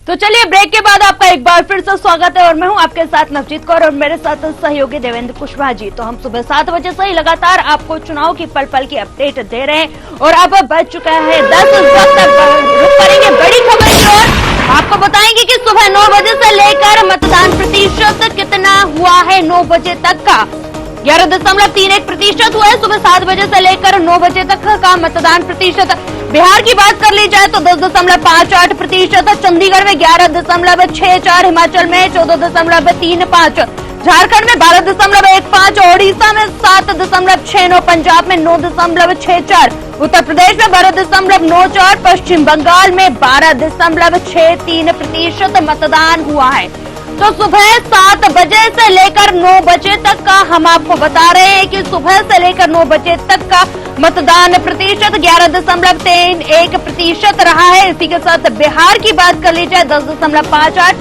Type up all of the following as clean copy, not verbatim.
तो चलिए ब्रेक के बाद आपका एक बार फिर से स्वागत है और मैं हूं आपके साथ नवजीत कौर और मेरे साथ सहयोगी देवेंद्र कुशवाहा जी। तो हम सुबह 7 बजे से ही लगातार आपको चुनाव की पल पल की अपडेट दे रहे हैं और अब बज चुका है 10। इस वक्त रुक करेंगे बड़ी खबर की ओर। आपको बताएंगे कि सुबह 9 बजे से लेकर मतदान प्रतिशत कितना हुआ है 9 बजे तक का 11.31% हुआ है। सुबह 7 बजे से लेकर 9 बजे तक का मतदान प्रतिशत। बिहार की बात कर ली जाए तो 10.58%, चंडीगढ़ में 11.64%, हिमाचल में 14.35%, झारखंड में 12.15%, ओडिशा में 7.69%, पंजाब में 9.64%, उत्तर प्रदेश में 12.94%, पश्चिम बंगाल में 12.63% मतदान हुआ है। तो सुबह 7 बजे से लेकर 9 बजे तक का हम आपको बता रहे हैं कि सुबह से लेकर 9 बजे तक का मतदान प्रतिशत 11.31% रहा है। इसी के साथ बिहार की बात कर ली जाए 10.58%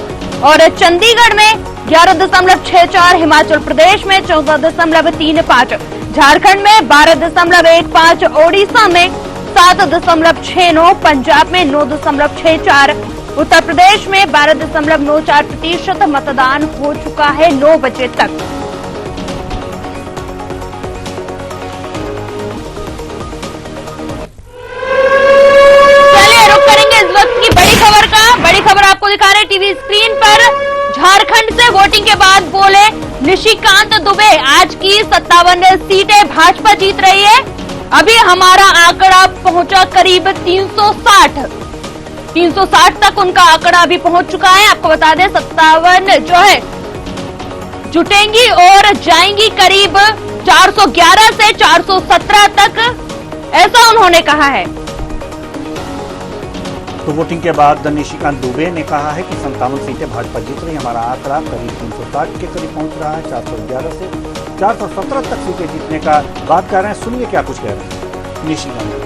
और चंडीगढ़ में 11.64%, हिमाचल प्रदेश में 14.35%, झारखंड में 12.15%, ओडिशा में 7.69%, पंजाब में 9.64%, उत्तर प्रदेश में 12.94% मतदान हो चुका है 9 बजे तक। चलिए रुक करेंगे इस वक्त की बड़ी खबर का। बड़ी खबर आपको दिखा रहे हैं टीवी स्क्रीन पर। झारखंड से वोटिंग के बाद बोले निशिकांत दुबे, आज की 57 सीटें भाजपा जीत रही है। अभी हमारा आंकड़ा पहुंचा करीब 360 तक उनका आंकड़ा अभी पहुंच चुका है। आपको बता दें 57 जो है जुटेंगी और जाएंगी करीब 411 से 417 तक, ऐसा उन्होंने कहा है। तो वोटिंग के बाद निशिकांत दुबे ने कहा है कि 57 सीटें भाजपा जीत रही, हमारा आंकड़ा करीब 360 के करीब पहुंच रहा है, 411 से 417 तक सीटें जीतने का बात कर रहे हैं। सुनिए क्या कुछ कह रहे हैं निशिकांत।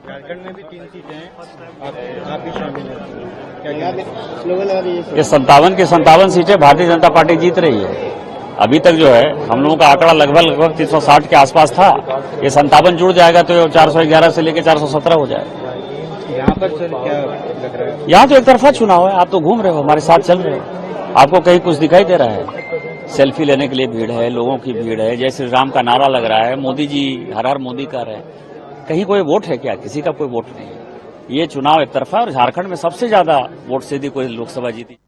झारखंड में भी 3 सीटें हैं, आप भी शामिल हैं। ये 57 की 57 सीटें भारतीय जनता पार्टी जीत रही है। अभी तक जो है हम लोगों का आंकड़ा लगभग 360 के आसपास था। ये 57 जुड़ जाएगा तो 411 से लेकर 417 हो जाएगा। यहाँ पर सर क्या लग रहा है? यहाँ तो एक तरफा चुनाव है। आप तो घूम रहे हो, हमारे साथ चल रहे हो, आपको कहीं कुछ दिखाई दे रहा है? सेल्फी लेने के लिए भीड़ है, लोगों की भीड़ है, जय श्री राम का नारा लग रहा है, मोदी जी हर हर मोदी कर रहे हैं। कहीं कोई वोट है क्या? किसी का कोई वोट नहीं है। ये चुनाव एक तरफा है और झारखंड में सबसे ज्यादा वोट से कोई लोकसभा जीती।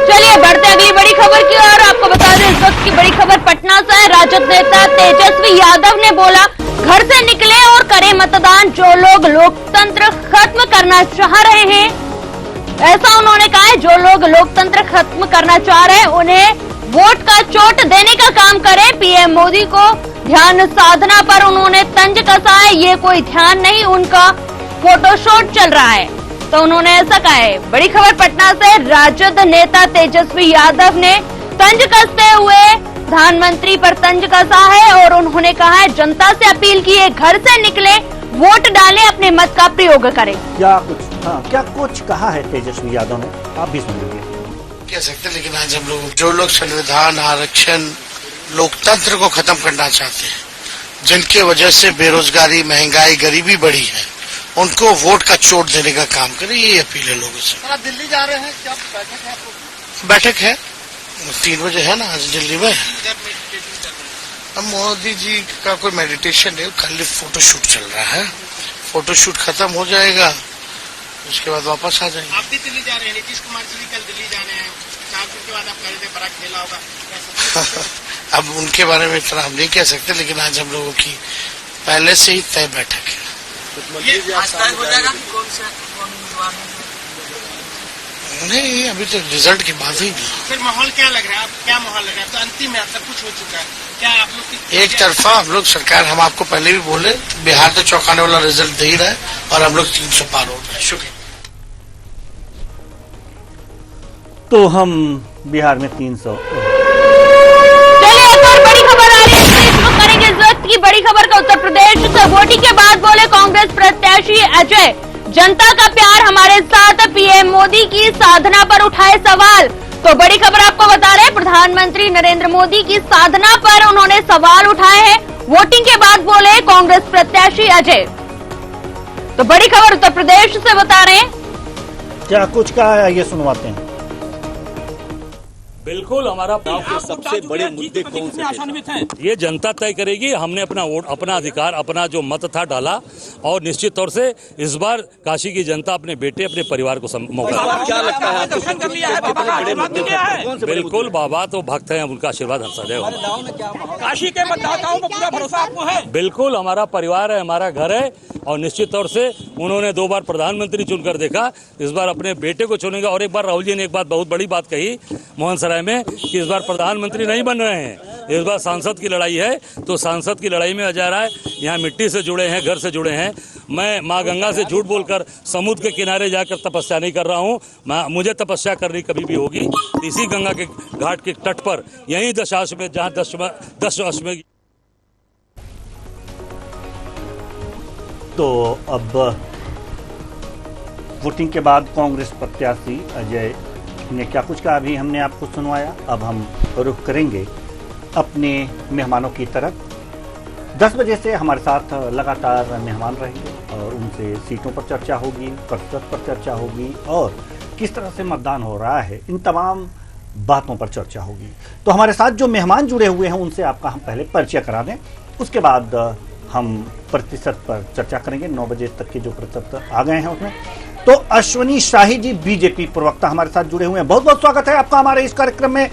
चलिए बढ़ते अगली बड़ी खबर की ओर। आपको बता दें इस वक्त की बड़ी खबर पटना से है। राजद नेता तेजस्वी यादव ने बोला, घर से निकले और करें मतदान, जो लोग लोकतंत्र खत्म करना चाह रहे हैं, ऐसा उन्होंने कहा है। जो लोग लोकतंत्र खत्म करना चाह रहे हैं उन्हें वोट का चोट देने का काम करें। पीएम मोदी को ध्यान साधना पर उन्होंने तंज कसा है, ये कोई ध्यान नहीं, उनका फोटोशूट चल रहा है। तो उन्होंने ऐसा कहा है। बड़ी खबर पटना से, राजद नेता तेजस्वी यादव ने तंज कसते हुए प्रधानमंत्री पर तंज कसा है और उन्होंने कहा है जनता से अपील की है, घर से निकले, वोट डालें, अपने मत का प्रयोग करें। क्या कुछ कहा है तेजस्वी यादव ने, आप भी सुन लीजिए। कह सकते, लेकिन आज हम लोग जो लोग संविधान, आरक्षण, लोकतंत्र को खत्म करना चाहते हैं, जिनके वजह से बेरोजगारी, महंगाई, गरीबी बढ़ी है, उनको वोट का चोट देने का काम करें, ये अपील है लोगों से। आप दिल्ली जा रहे हैं, क्या बैठक है आपको? बैठक है 3 बजे है ना आज दिल्ली में। अब मोदी जी का कोई मेडिटेशन है, खाली फोटोशूट चल रहा है। फोटोशूट खत्म हो जाएगा, उसके बाद वापस आ जाएंगे। आप भी दिल्ली जा रहे हैं, नीतीश कुमार जी कल दिल्ली जाने हैं, 4 दिन के बाद आप कह रहे थे बड़ा खेला होगा। अब उनके बारे में इतना हम नहीं कह सकते, लेकिन आज हम लोगों की पहले से ही तय बैठक है। ये आज तय हो जाएगा कि कौन उम्मीदवार है? नहीं, अभी तो रिजल्ट की बात ही नहीं। फिर माहौल क्या लग रहा है? आप क्या माहौल लग रहा है? तो अंतिम है, सब कुछ हो चुका है, क्या आप लोग एक तरफा हम लोग सरकार, हम आपको पहले भी बोले, बिहार तो चौंकाने वाला रिजल्ट दे ही रहा है और हम लोग 300 पार हो रहे हैं। शुक्रिया। तो हम बिहार में 300। चलिए एक और बड़ी खबर आ रही है, शुरू करेंगे इस वक्त की बड़ी खबर का। उत्तर प्रदेश से वोटिंग के बाद बोले कांग्रेस प्रत्याशी अजय, जनता का प्यार हमारे साथ, पीएम मोदी की साधना पर उठाए सवाल। तो बड़ी खबर आपको बता रहे हैं, प्रधानमंत्री नरेंद्र मोदी की साधना पर उन्होंने सवाल उठाए हैं। वोटिंग के बाद बोले कांग्रेस प्रत्याशी अजय। तो बड़ी खबर उत्तर प्रदेश से बता रहे हैं, क्या कुछ कहा है ये सुनवाते हैं। बिल्कुल, हमारा सबसे बड़े मुद्दे कौन से थे? ये जनता तय करेगी। हमने अपना वोट, अपना अधिकार, अपना जो मत था डाला और निश्चित तौर से इस बार काशी की जनता अपने बेटे, अपने परिवार को मौका। क्या लगता है बड़े मुद्दे थे? बिल्कुल, बाबा तो भक्त हैं, उनका आशीर्वाद हम सदैव। काशी के मतदाताओं को पूरा भरोसा आपको है? बिल्कुल, हमारा परिवार है, हमारा घर है और निश्चित तौर से उन्होंने 2 बार प्रधानमंत्री चुनकर देखा, इस बार अपने बेटे को चुनेंगे। और एक बार राहुल जी ने एक बात, बहुत बड़ी बात कही मोहन सराय में कि इस बार प्रधानमंत्री नहीं बन रहे हैं, इस बार सांसद की लड़ाई है। तो सांसद की लड़ाई में अजय राय यहाँ मिट्टी से जुड़े हैं, घर से जुड़े हैं। मैं माँ गंगा से झूठ बोलकर समुद्र के किनारे जाकर तपस्या नहीं कर रहा हूँ। मुझे तपस्या करनी कभी भी होगी इसी गंगा के घाट के तट पर, यही दशाश्वमेध, जहाँ दशाश्वमेध। तो अब वोटिंग के बाद कांग्रेस प्रत्याशी अजय ने क्या कुछ कहा अभी हमने आपको सुनवाया। अब हम रुख करेंगे अपने मेहमानों की तरफ। 10 बजे से हमारे साथ लगातार मेहमान रहेंगे और उनसे सीटों पर चर्चा होगी, प्रतिशत पर चर्चा होगी और किस तरह से मतदान हो रहा है, इन तमाम बातों पर चर्चा होगी। तो हमारे साथ जो मेहमान जुड़े हुए हैं उनसे आपका हम पहले परिचय करा दें, उसके बाद हम प्रतिशत पर चर्चा करेंगे। 9 बजे तक के जो प्रतिशत आ गए हैं उसमें। तो अश्वनी शाही जी बीजेपी प्रवक्ता हमारे साथ जुड़े हुए हैं। बहुत बहुत स्वागत है आपका हमारे इस कार्यक्रम में।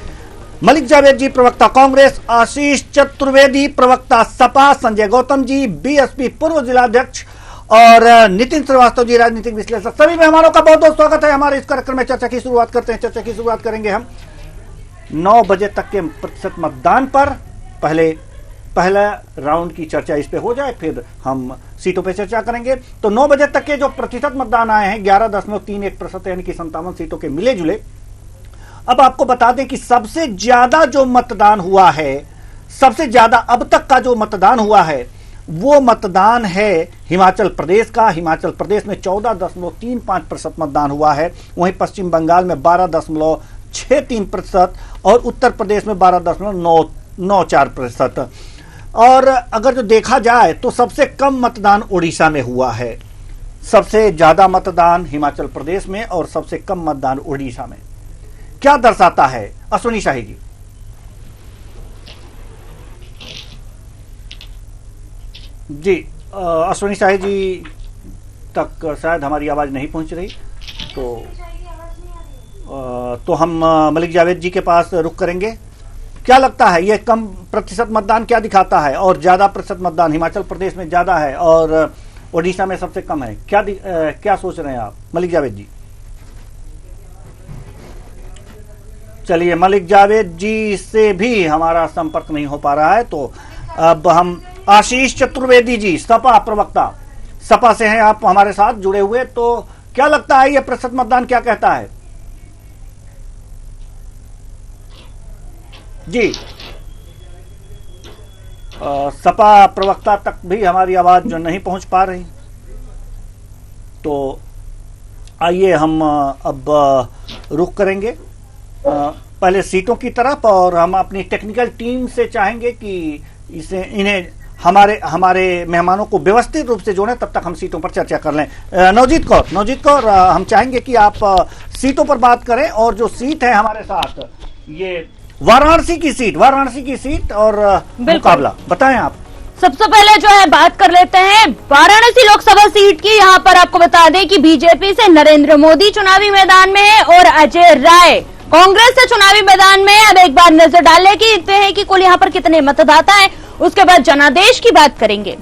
मलिक जावेद जी प्रवक्ता कांग्रेस, आशीष चतुर्वेदी प्रवक्ता सपा, संजय गौतम जी बीएसपी पूर्व जिलाध्यक्ष और नितिन श्रीवास्तव जी राजनीतिक विश्लेषक, सभी मेहमानों का बहुत बहुत स्वागत है हमारे इस कार्यक्रम में। चर्चा की शुरुआत करते हैं। चर्चा की शुरुआत करेंगे हम 9 बजे तक के प्रतिशत मतदान पर। पहला राउंड की चर्चा इस पे हो जाए, फिर हम सीटों पे चर्चा करेंगे। तो 9 बजे तक के जो प्रतिशत मतदान आए हैं 11.31% यानी कि 57 सीटों के मिले जुले। अब आपको बता दें कि सबसे ज्यादा जो मतदान हुआ है, सबसे ज्यादा अब तक का जो मतदान हुआ है वो मतदान है हिमाचल प्रदेश का। हिमाचल प्रदेश में 14.35% मतदान हुआ है। वहीं पश्चिम बंगाल में 12.63% और उत्तर प्रदेश में 12.94%। और अगर जो देखा जाए तो सबसे कम मतदान उड़ीसा में हुआ है। सबसे ज्यादा मतदान हिमाचल प्रदेश में और सबसे कम मतदान उड़ीसा में। क्या दर्शाता है अश्वनी शाही जी? जी अश्वनी शाही जी तक शायद हमारी आवाज नहीं पहुंच रही, तो हम मलिक जावेद जी के पास रुख करेंगे। क्या लगता है ये कम प्रतिशत मतदान क्या दिखाता है और ज्यादा प्रतिशत मतदान हिमाचल प्रदेश में ज्यादा है और ओडिशा में सबसे कम है? क्या सोच रहे हैं आप मलिक जावेद जी? चलिए, मलिक जावेद जी से भी हमारा संपर्क नहीं हो पा रहा है, तो अब हम आशीष चतुर्वेदी जी सपा प्रवक्ता, सपा से हैं आप हमारे साथ जुड़े हुए। तो क्या लगता है ये प्रतिशत मतदान क्या कहता है जी? सपा प्रवक्ता तक भी हमारी आवाज जो नहीं पहुंच पा रही, तो आइए हम अब रुख करेंगे पहले सीटों की तरफ और हम अपनी टेक्निकल टीम से चाहेंगे कि इन्हें हमारे मेहमानों को व्यवस्थित रूप से जोड़ें, तब तक हम सीटों पर चर्चा कर लें। नवजीत कौर, हम चाहेंगे कि आप सीटों पर बात करें और जो सीट है हमारे साथ ये वाराणसी की सीट और मुकाबला बताएं आप। सबसे पहले जो है बात कर लेते हैं वाराणसी लोकसभा सीट की। यहाँ पर आपको बता दें कि बीजेपी से नरेंद्र मोदी चुनावी मैदान में है और अजय राय कांग्रेस से चुनावी मैदान में। अब एक बार नजर डाल लेते हैं कि कुल यहाँ पर कितने मतदाता हैं, उसके बाद जनादेश की बात करेंगे।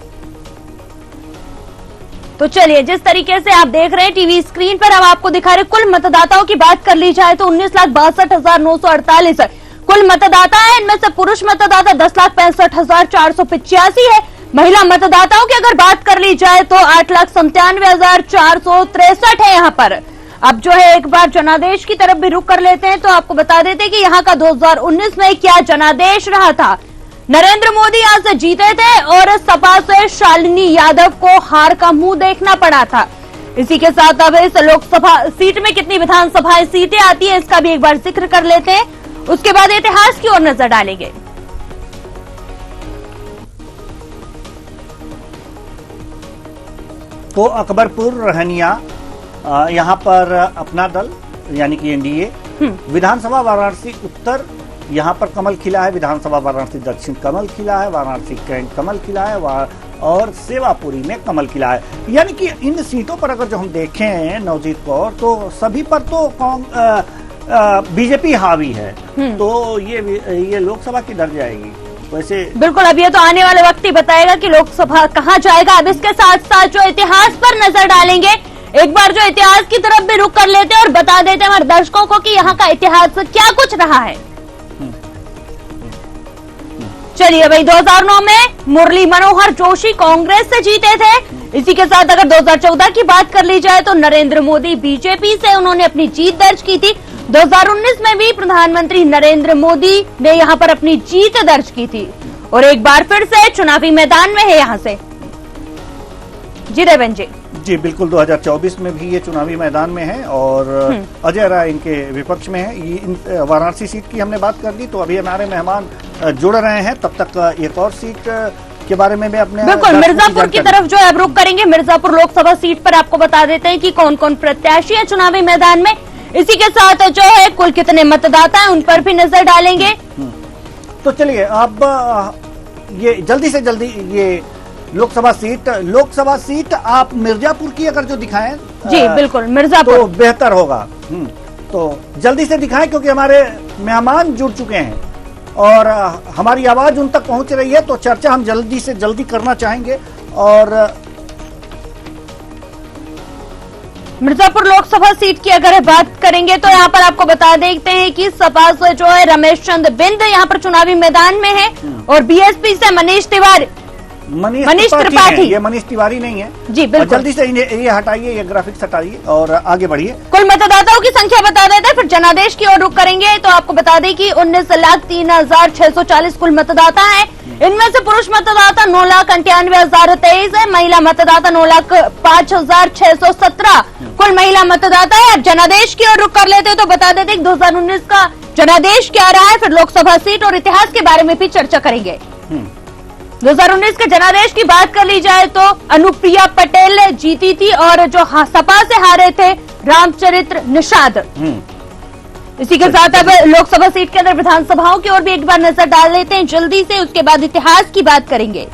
तो चलिए, जिस तरीके से आप देख रहे हैं टीवी स्क्रीन पर, हम आपको दिखा रहे कुल मतदाताओं की बात कर ली जाए तो 19,62,948 कुल मतदाता है। इनमें से पुरुष मतदाता 10,65,485 है। महिला मतदाताओं की अगर बात कर ली जाए तो 8,97,463 है यहाँ पर। अब जो है एक बार जनादेश की तरफ भी रुख कर लेते हैं, तो आपको बता देते हैं कि यहाँ का 2019 में क्या जनादेश रहा था। नरेंद्र मोदी यहां से जीते थे और सपा से शालिनी यादव को हार का मुंह देखना पड़ा था। इसी के साथ अब इस लोकसभा सीट में कितनी विधानसभा सीटें आती है इसका भी एक बार जिक्र कर लेते हैं, उसके बाद इतिहास की ओर नजर डालेंगे। तो अकबरपुर, रहनिया, यहाँ पर अपना दल यानी कि एनडीए, विधानसभा वाराणसी उत्तर, यहाँ पर कमल खिला है, विधानसभा वाराणसी दक्षिण कमल खिला है, वाराणसी कैंट कमल खिला है, और सेवापुरी में कमल खिला है। यानी कि इन सीटों पर अगर जो हम देखें नवजीत कौर, तो सभी पर तो बीजेपी हावी है, तो ये लोकसभा की डर जाएगी वैसे। बिल्कुल, अब ये तो आने वाले वक्त ही बताएगा कि लोकसभा कहाँ जाएगा। अब इसके साथ साथ जो इतिहास पर नजर डालेंगे, एक बार जो इतिहास की तरफ भी रुख कर लेते हैं और बता देते हैं हमारे दर्शकों को कि यहाँ का इतिहास क्या कुछ रहा है। चलिए भाई, 2009 में मुरली मनोहर जोशी कांग्रेस से जीते थे। इसी के साथ अगर 2014 की बात कर ली जाए तो नरेंद्र मोदी बीजेपी से उन्होंने अपनी जीत दर्ज की थी। 2019 में भी प्रधानमंत्री नरेंद्र मोदी ने यहां पर अपनी जीत दर्ज की थी और एक बार फिर से चुनावी मैदान में है यहां से। जी देवेन जी, बिल्कुल 2024 में भी ये चुनावी मैदान में है और अजय राय इनके विपक्ष में है। वाराणसी सीट की हमने बात कर दी, तो अभी हमारे मेहमान जुड़ रहे हैं, तब तक एक और सीट के बारे में भी अपने बिल्कुल मिर्जापुर की तरफ जो है अब रुख करेंगे। मिर्जापुर लोकसभा सीट पर आपको बता देते हैं कि कौन कौन प्रत्याशी है चुनावी मैदान में। इसी के साथ जो है कुल कितने मतदाता हैं उन पर भी नजर डालेंगे। तो चलिए अब ये जल्दी से जल्दी ये लोकसभा सीट आप मिर्जापुर की अगर जो दिखाएं जी बिल्कुल मिर्जापुर तो बेहतर होगा। तो जल्दी से दिखाएं क्योंकि हमारे मेहमान जुड़ चुके हैं और हमारी आवाज उन तक पहुंच रही है, तो चर्चा हम जल्दी से जल्दी करना चाहेंगे। और मिर्जापुर लोकसभा सीट की अगर बात करेंगे तो यहाँ पर आपको बता देते हैं कि सपा से जो है रमेश चंद्र बिंद यहाँ पर चुनावी मैदान में है और बीएसपी से मनीष त्रिपाठी। ये मनीष तिवारी नहीं है जी बिल्कुल। जल्दी से ये हटाइए, ये ग्राफिक्स हटाइए और आगे बढ़िए। कुल मतदाताओं की संख्या बता देते हैं, फिर जनादेश की ओर रुख करेंगे। तो आपको बता दें कि 19,03,640 कुल मतदाता हैं। इनमें से पुरुष मतदाता 9,98,023 है, महिला मतदाता 9,05,617 कुल महिला मतदाता है। अब जनादेश की ओर रुख कर लेते हैं तो बता देते हैं 2019 का जनादेश क्या रहा है, फिर लोकसभा सीट और इतिहास के बारे में भी चर्चा करेंगे। 2019 के जनादेश की बात कर ली जाए तो अनुप्रिया पटेल जीती थी और जो सपा से हारे थे रामचरित्र निषाद। इसी के साथ अब लोकसभा सीट के अंदर विधानसभाओं की ओर भी एक बार नजर डाल लेते हैं जल्दी से, उसके बाद इतिहास की बात करेंगे।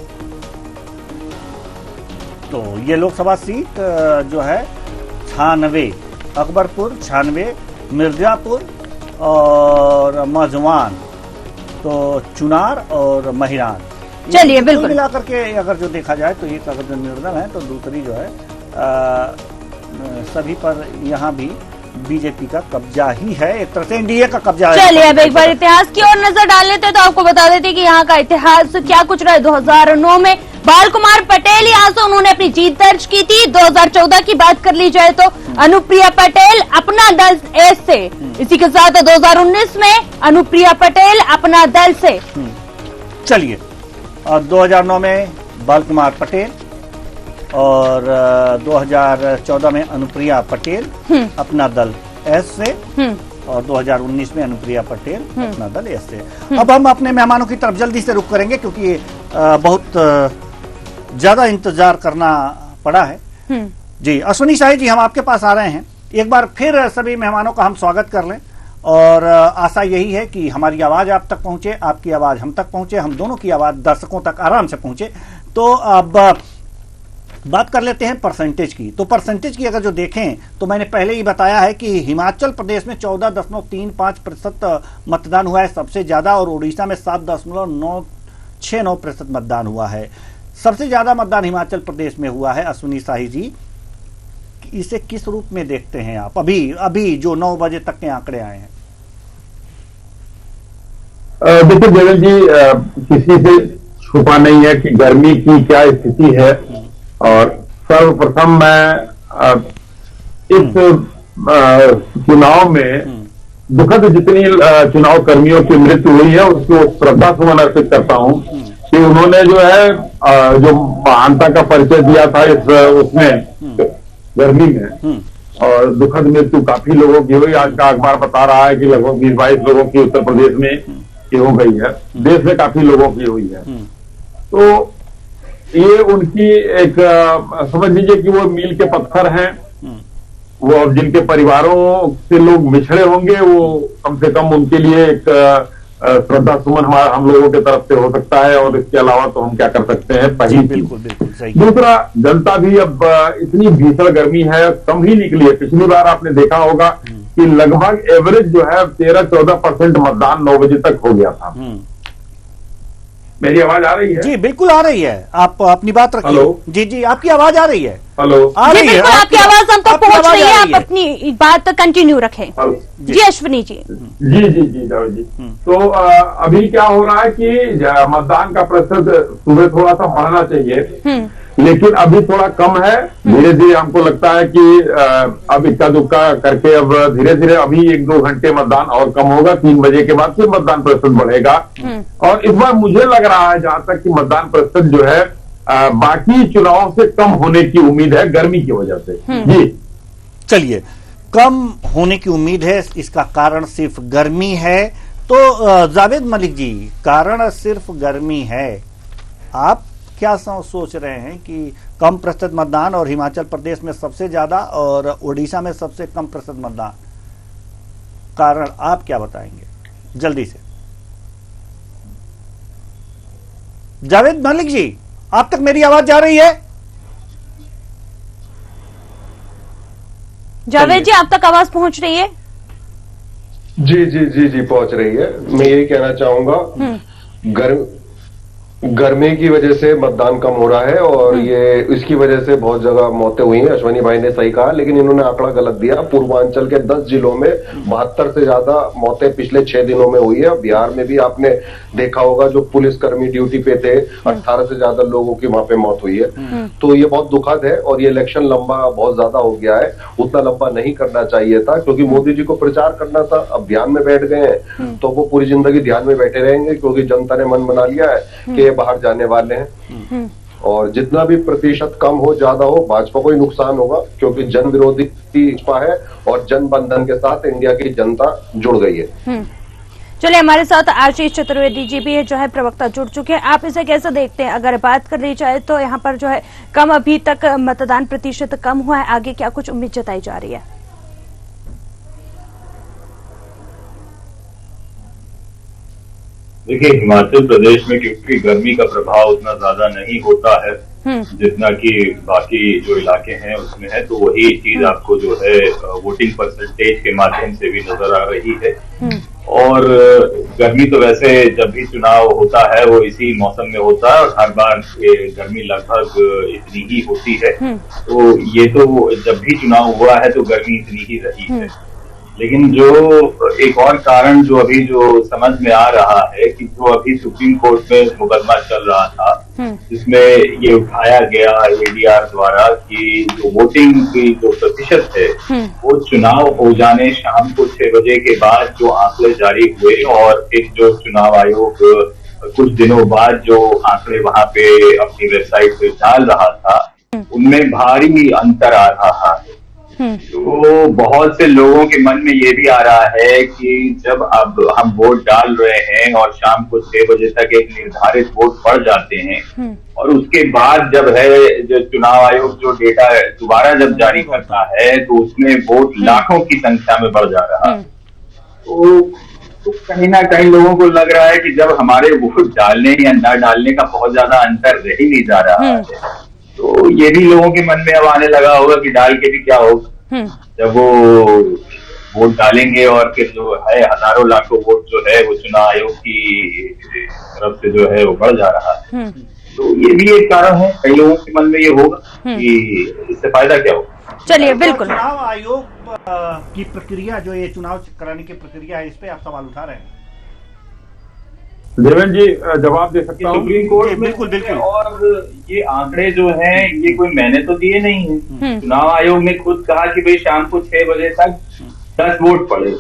तो ये लोकसभा सीट जो है 96, अकबरपुर 96, मिर्जापुर और मझवान, तो चुनार और महिरान। चलिए बिल्कुल मिलाकर के अगर जो देखा जाए तो एक अगर जो निर्दल है तो दूसरी जो है सभी पर यहाँ भी बीजेपी का कब्जा ही है, एक तरह से एनडीए का कब्जा है। चलिए अब एक बार इतिहास की ओर नजर डाल लेते हैं तो आपको बता देते कि यहाँ का इतिहास क्या कुछ रहा है। 2009 में बाल कुमार पटेल यहाँ से उन्होंने अपनी जीत दर्ज की थी। 2014 की बात कर ली जाए तो अनुप्रिया पटेल अपना दल एस से। इसी के साथ 2019 में अनुप्रिया पटेल अपना दल से। चलिए 2009 में बाल कुमार पटेल और 2014 में अनुप्रिया पटेल अपना दल एस से और 2019 में अनुप्रिया पटेल अपना दल एस से। अब हम अपने मेहमानों की तरफ जल्दी से रुख करेंगे क्योंकि बहुत ज्यादा इंतजार करना पड़ा है। जी अश्विनी शाही जी, हम आपके पास आ रहे हैं। एक बार फिर सभी मेहमानों का हम स्वागत कर लें और आशा यही है कि हमारी आवाज आप तक पहुंचे, आपकी आवाज हम तक पहुंचे, हम दोनों की आवाज दर्शकों तक आराम से पहुंचे। तो अब बात कर लेते हैं परसेंटेज की। तो परसेंटेज की अगर जो देखें तो मैंने पहले ही बताया है कि हिमाचल प्रदेश में 14.35% मतदान हुआ है सबसे ज्यादा, और उड़ीसा में 7.969% मतदान हुआ है। सबसे ज्यादा मतदान हिमाचल प्रदेश में हुआ है। अश्विनी शाही जी, इसे किस रूप में देखते हैं आप? अभी जो 9 बजे तक के आंकड़े आए हैं। देखिए देवेंद्र जी, किसी से छुपा नहीं है कि गर्मी की क्या स्थिति है और सर्वप्रथम मैं इस चुनाव में दुखद जितनी चुनाव कर्मियों की मृत्यु हुई है उसको श्रद्धा सुमन अर्पित करता हूं कि उन्होंने जो है जो महानता का परिचय दिया था इस उसमें गर्मी में, और दुखद मृत्यु काफी लोगों की हुई। आज का अखबार बता रहा है कि लगभग 20-22 लोगों की उत्तर प्रदेश में ये हो गई है, देश में काफी लोगों की हुई है। तो ये उनकी एक समझ लीजिए कि वो मील के पत्थर हैं। वो अब जिनके परिवारों से लोग मिछड़े होंगे, वो कम से कम उनके लिए एक श्रद्धा सुमन हम लोगों की तरफ से हो सकता है, और इसके अलावा तो हम क्या कर सकते हैं। पहली चीज। बिल्कुल बिल्कुल सही। दूसरा, जनता भी अब इतनी भीषण गर्मी है, कम ही निकली है। पिछली बार आपने देखा होगा कि लगभग एवरेज जो है 13-14% मतदान 9 बजे तक हो गया था। मेरी आवाज आ रही है? जी बिल्कुल आ रही है, आप अपनी बात रखिए। हेलो? जी जी, आपकी आवाज आ रही है। हेलो? आ रही है, बिल्कुल आपकी आवाज हम तक आपकी पहुंच आवाज रही आ है, रही आप अपनी बात कंटिन्यू रखें। जी अश्विनी जी। जी जी जी जावेद जी। तो अभी क्या हो रहा है कि मतदान का प्रतिशत सुबह थोड़ा सा बढ़ना चाहिए, लेकिन अभी थोड़ा कम है। धीरे धीरे हमको लगता है कि अब इक्का दुक्का करके अब धीरे धीरे अभी 1-2 घंटे मतदान और कम होगा। 3 बजे के बाद फिर मतदान प्रतिशत बढ़ेगा। और इस बार मुझे लग रहा है, जहां तक कि मतदान प्रतिशत जो है बाकी चुनावों से कम होने की उम्मीद है, गर्मी की वजह से। जी चलिए, कम होने की उम्मीद है, इसका कारण सिर्फ गर्मी है। तो जावेद मलिक जी, कारण सिर्फ गर्मी है, आप क्या सोच रहे हैं कि कम प्रतिशत मतदान, और हिमाचल प्रदेश में सबसे ज्यादा और ओडिशा में सबसे कम प्रतिशत मतदान, कारण आप क्या बताएंगे जल्दी से? जावेद मलिक जी, आप तक मेरी आवाज जा रही है? जावेद जी, आप तक आवाज पहुंच रही है? जी जी जी जी पहुंच रही है। मैं यही कहना चाहूंगा, गर्मी की वजह से मतदान कम हो रहा है, और ये इसकी वजह से बहुत जगह मौतें हुई हैं। अश्विनी भाई ने सही कहा, लेकिन इन्होंने आंकड़ा गलत दिया। पूर्वांचल के 10 जिलों में 72 से ज्यादा मौतें पिछले 6 दिनों में हुई है। बिहार में भी आपने देखा होगा, जो पुलिसकर्मी ड्यूटी पे थे, 18 से ज्यादा लोगों की वहां पे मौत हुई है। तो ये बहुत दुखद है, और ये इलेक्शन लंबा बहुत ज्यादा हो गया है। उतना लंबा नहीं करना चाहिए था, क्योंकि मोदी जी को प्रचार करना था। अब ध्यान में बैठ गए हैं, तो वो पूरी जिंदगी ध्यान में बैठे रहेंगे, क्योंकि जनता ने मन बना लिया है कि बाहर जाने वाले हैं। और जितना भी प्रतिशत कम हो ज्यादा हो, भाजपा को ही नुकसान होगा, क्योंकि जन विरोधी भाजपा है, और जन बंधन के साथ इंडिया की जनता जुड़ गई है। चलिए, हमारे साथ आशीष चतुर्वेदी जी भी जो है प्रवक्ता जुड़ चुके हैं। आप इसे कैसे देखते हैं? अगर बात कर ली जाए तो यहाँ पर जो है कम, अभी तक मतदान प्रतिशत कम हुआ है, आगे क्या कुछ उम्मीद जताई जा रही है? देखिए, हिमाचल प्रदेश में क्योंकि गर्मी का प्रभाव उतना ज्यादा नहीं होता है जितना कि बाकी जो इलाके हैं उसमें है, तो वही चीज आपको जो है वोटिंग परसेंटेज के माध्यम से भी नजर आ रही है। और गर्मी तो वैसे जब भी चुनाव होता है वो इसी मौसम में होता है, और हर बार गर्मी लगभग इतनी ही होती है। तो ये तो जब भी चुनाव हुआ है तो गर्मी इतनी ही रही है। लेकिन जो एक और कारण जो अभी जो समझ में आ रहा है कि जो अभी सुप्रीम कोर्ट में मुकदमा चल रहा था, जिसमें ये उठाया गया एडीआर द्वारा कि जो वोटिंग की जो प्रतिशत है वो चुनाव हो जाने शाम को 6 बजे के बाद जो आंकड़े जारी हुए, और एक जो चुनाव आयोग कुछ दिनों बाद जो आंकड़े वहां पे अपनी वेबसाइट पे डाल रहा था, उनमें भारी अंतर आ रहा है। तो बहुत से लोगों के मन में ये भी आ रहा है कि जब अब हम वोट डाल रहे हैं और शाम को 6 बजे तक एक निर्धारित वोट पड़ जाते हैं, और उसके बाद जब है जो चुनाव आयोग जो डेटा दोबारा जब जारी करता है तो उसमें वोट लाखों की संख्या में बढ़ जा रहा है। तो कहीं ना कहीं लोगों को लग रहा है कि जब हमारे वोट डालने या न डालने का बहुत ज्यादा अंतर रह ही नहीं जा रहा है, तो ये भी लोगों के मन में अब आने लगा होगा कि डाल के भी क्या होगा जब वो वोट डालेंगे, और फिर जो है हजारों लाखों वोट जो है वो चुनाव आयोग की तरफ से जो है वो बढ़ जा रहा है। तो ये भी एक कारण है, कई लोगों के मन में ये होगा कि इससे फायदा क्या होगा। चलिए, बिल्कुल। चुनाव आयोग की प्रक्रिया, जो ये चुनाव कराने की प्रक्रिया है, इस पे आप सवाल उठा रहे हैं? देवेंद्र जी जवाब दे सकता हूँ? सुप्रीम कोर्ट बिल्कुल बिल्कुल। और ये आंकड़े जो हैं ये कोई मैंने तो दिए नहीं है, चुनाव आयोग ने खुद कहा कि भाई शाम को 6 बजे तक 10 वोट पड़े।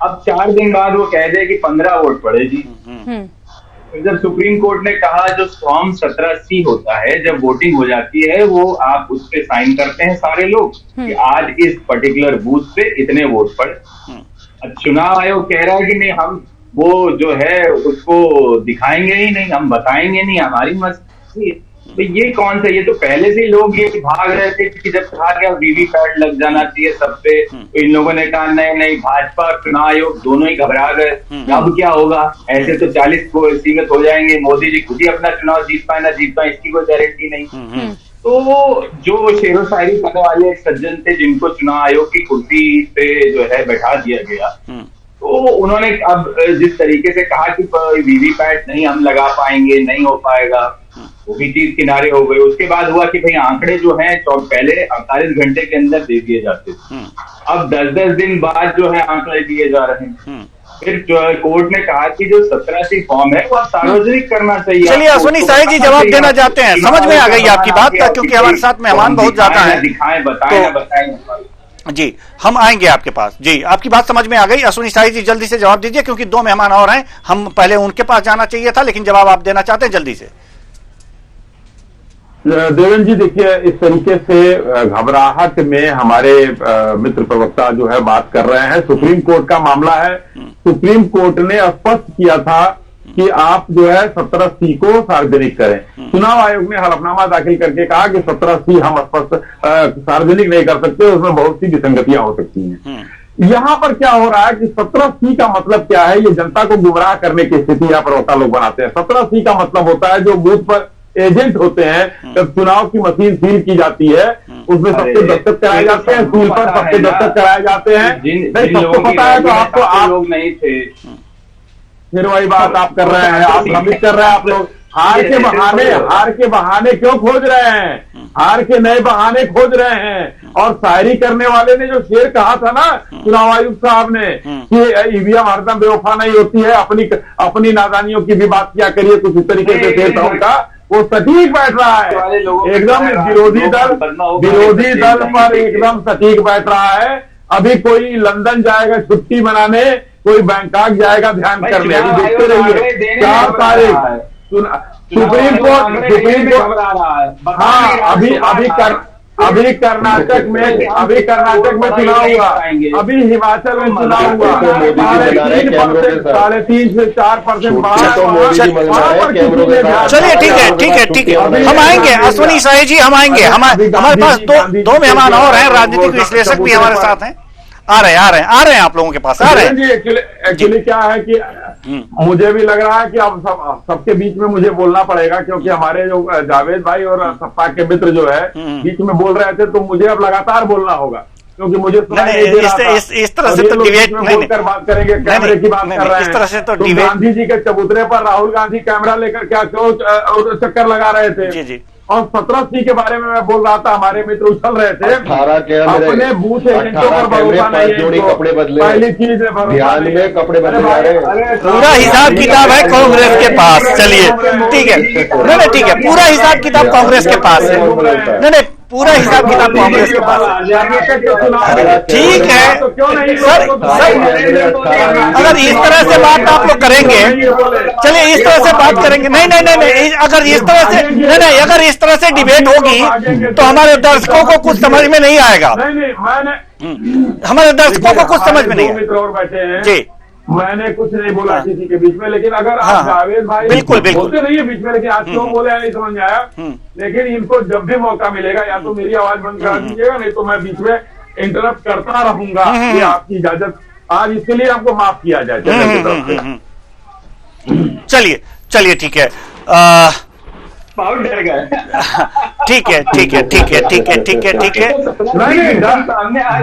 अब 4 दिन बाद वो कह दे कि 15 वोट पड़े जी। जब सुप्रीम कोर्ट ने कहा जो फॉर्म 17C होता है, जब वोटिंग हो जाती है वो आप उस पे साइन करते हैं सारे लोग कि आज इस पर्टिकुलर बूथ पे इतने वोट पड़े। अब चुनाव आयोग कह रहा है कि नहीं, हम वो जो है उसको दिखाएंगे ही नहीं, हम बताएंगे नहीं, हमारी मर्जी। तो ये कौन सा, ये तो पहले से ही लोग ये भाग रहे थे कि जब कहा गया वीवीपैट लग जाना चाहिए सब पे, तो इन लोगों ने कहा नहीं नहीं, भाजपा और चुनाव आयोग दोनों ही घबरा गए। अब क्या होगा, ऐसे तो 40 को सीमित हो जाएंगे, मोदी जी खुद ही अपना चुनाव जीत पाए ना जीत पाए इसकी कोई गारंटी नहीं। तो जो शेरो शायरी करने वाले सज्जन थे जिनको चुनाव आयोग की कुर्सी पे जो है बैठा दिया गया, तो उन्होंने अब जिस तरीके से कहा कि वीवीपैट नहीं हम लगा पाएंगे, नहीं हो पाएगा, वो भी चीज किनारे हो गई। उसके बाद हुआ कि भाई आंकड़े जो हैं पहले 48 घंटे के अंदर दे दिए जाते थे, अब 10-10 दिन बाद जो है आंकड़े दिए जा रहे हैं। फिर कोर्ट ने कहा कि जो 17C फॉर्म है वो आप सार्वजनिक करना चाहिए। चलिए अश्विनी साही जी जवाब देना चाहते हैं, समझ में आ गई आपकी बात का, क्योंकि हमारे साथ मेहमान बहुत ज्यादा है। दिखाएं, बताएं जी, हम आएंगे आपके पास। जी, आपकी बात समझ में आ गई। अश्विनी साही जी जल्दी से जवाब दीजिए, क्योंकि 2 मेहमान और हैं, हम पहले उनके पास जाना चाहिए था, लेकिन जवाब आप देना चाहते हैं जल्दी से। देवेंद्र जी देखिए, इस तरीके से घबराहट में हमारे मित्र प्रवक्ता जो है बात कर रहे हैं। सुप्रीम कोर्ट का मामला है। सुप्रीम कोर्ट ने स्पष्ट किया था कि आप जो है 17C को सार्वजनिक करें। चुनाव आयोग ने हलफनामा दाखिल करके कहा कि 17C हम स्पष्ट सार्वजनिक नहीं कर सकते, उसमें बहुत सी विसंगतियां हो सकती हैं। यहां पर क्या हो रहा है कि 17C का मतलब क्या है, ये जनता को गुमराह करने की स्थिति यहाँ प्रवक्ता लोग बनाते हैं। 17C का मतलब होता है जो बूथ पर एजेंट होते हैं, जब चुनाव की मशीन सील की जाती है उसमें सबके दस्तखत कराए जाते हैं, सील पर सबके दस्तखत कराए जाते हैं। नहीं सबको पता है, तो आपको आप लोग नहीं थे, फिर वही बात आप कर रहे हैं, आप भ्रमित कर रहे हैं। आप लोग हार के बहाने क्यों खोज रहे हैं, हार के नए बहाने खोज रहे हैं। और शायरी करने वाले ने जो शेर कहा था ना चुनाव आयुक्त साहब ने कि ईवीएम हरदम बेवफा नहीं होती है, अपनी नादानियों की भी बात किया करिए, कुछ इस तरीके से शेर था उनका, वो सटीक बैठ रहा है एकदम। विरोधी दल पर एकदम सटीक बैठ रहा है। अभी कोई लंदन जाएगा छुट्टी मनाने, कोई बैंकॉक जाएगा ध्यान करने, अभी देखते रहिए 4 तारीख सुप्रीम कोर्ट हाँ अभी कर्नाटक में चुनाव हुआ, अभी हिमाचल में चुनाव हुआ, 3.5 से 4% चलिए ठीक है, हम आएंगे अश्विनी साही जी, हम आएंगे। हमारे पास दो मेहमान और हैं, राजनीतिक विश्लेषक भी हमारे साथ हैं। आ रहे हैं आप लोगों के पास, आ रहे हैं। एक्चुअली क्या है कि मुझे भी लग रहा है कि अब सबके बीच में मुझे बोलना पड़ेगा, क्योंकि हमारे जो जावेद भाई और सपा के मित्र जो है बीच में बोल रहे थे, तो मुझे अब लगातार बोलना होगा, क्योंकि मुझे इस तरह से तो डिबेट बोलकर बात करेंगे, कैमरे की बात कर रहे हैं। इस तरह से तो गांधी जी के चबूतरे पर राहुल गांधी कैमरा लेकर क्या क्यों चक्कर लगा रहे थे। जी। और 17C के बारे में मैं बोल रहा था, हमारे मित्र उछल रहे थे, अपने बूथ एजेंटों पर भरोसा नहीं है। कपड़े बदले, पहली चीज है ध्यान में कपड़े बदले जा रहे हैं। पूरा हिसाब किताब है कांग्रेस के पास। चलिए ठीक है, नहीं ठीक है, पूरा हिसाब किताब कांग्रेस के पास है। नहीं पूरा हिसाब किताब कांग्रेस के पास है। ठीक है सर, अगर इस तरह से बात आप लोग करेंगे, चलिए इस तरह से बात करेंगे। नहीं, अगर इस तरह से अगर इस तरह से डिबेट होगी तो हमारे दर्शकों को कुछ समझ में नहीं आएगा। हमारे दर्शकों को कुछ समझ में नहीं आएगा। जी, मैंने कुछ नहीं बोला किसी के बीच में, लेकिन अगर आप जावेद भाई बिल्कुल बोलते नहीं है बीच में, लेकिन आज क्यों बोले नहीं समझ में आया। लेकिन इनको जब भी मौका मिलेगा, या तो मेरी आवाज बंद करा दीजिएगा, नहीं तो मैं बीच में इंटरप्ट करता रहूंगा। ये आपकी इजाजत, आज इसके लिए आपको माफ किया जाए। चलिए ठीक है, डर गए। ठीक है।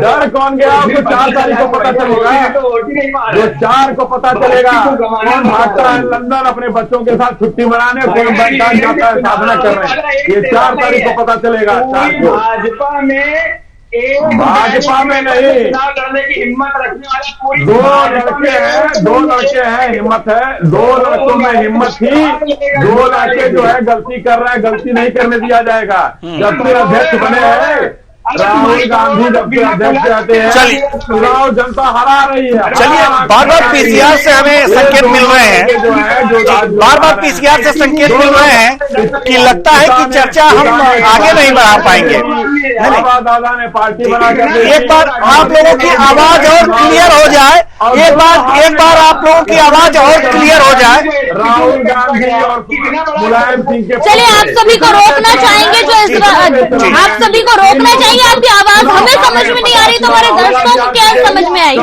डर कौन गया? आपको 4 तारीख को पता चलेगा, जो 4 को पता चलेगा। कौन भागता है लंदन अपने बच्चों के साथ छुट्टी मनाने, कौन बैंकॉक जाता है साधना कर रहे हैं, ये 4 तारीख को पता चलेगा। भाजपा में नहीं, चुनाव लड़ने की हिम्मत रखने वाला दो लड़के हैं, हिम्मत है, 2 लड़कों में हिम्मत थी। 2 लड़के जो है गलती कर रहे हैं, गलती नहीं करने दिया जाएगा। जब से अध्यक्ष बने हैं राहुल गांधी जब भी अध्यक्ष रहते हैं चलिए। चुनाव जनता हरा रही है। चलिए, बार बार पीसीआर से हमें संकेत मिल रहे हैं, बार बार पीसीआर से संकेत मिल रहे हैं कि लगता है कि चर्चा हम आगे नहीं बढ़ा पाएंगे। दादा ने पार्टी बना कर एक बार आप लोगों की आवाज और क्लियर हो जाए, एक बार आप लोगों की आवाज और क्लियर हो जाए। राहुल गांधी और मुलायम सिंह के चलिए, आप सभी को रोकना चाहेंगे जो इस आप सभी को रोकना चाहिए। आपकी आवाज हमें समझ में नहीं आ रही तो हमारे दर्शकों को क्या समझ में आएगी?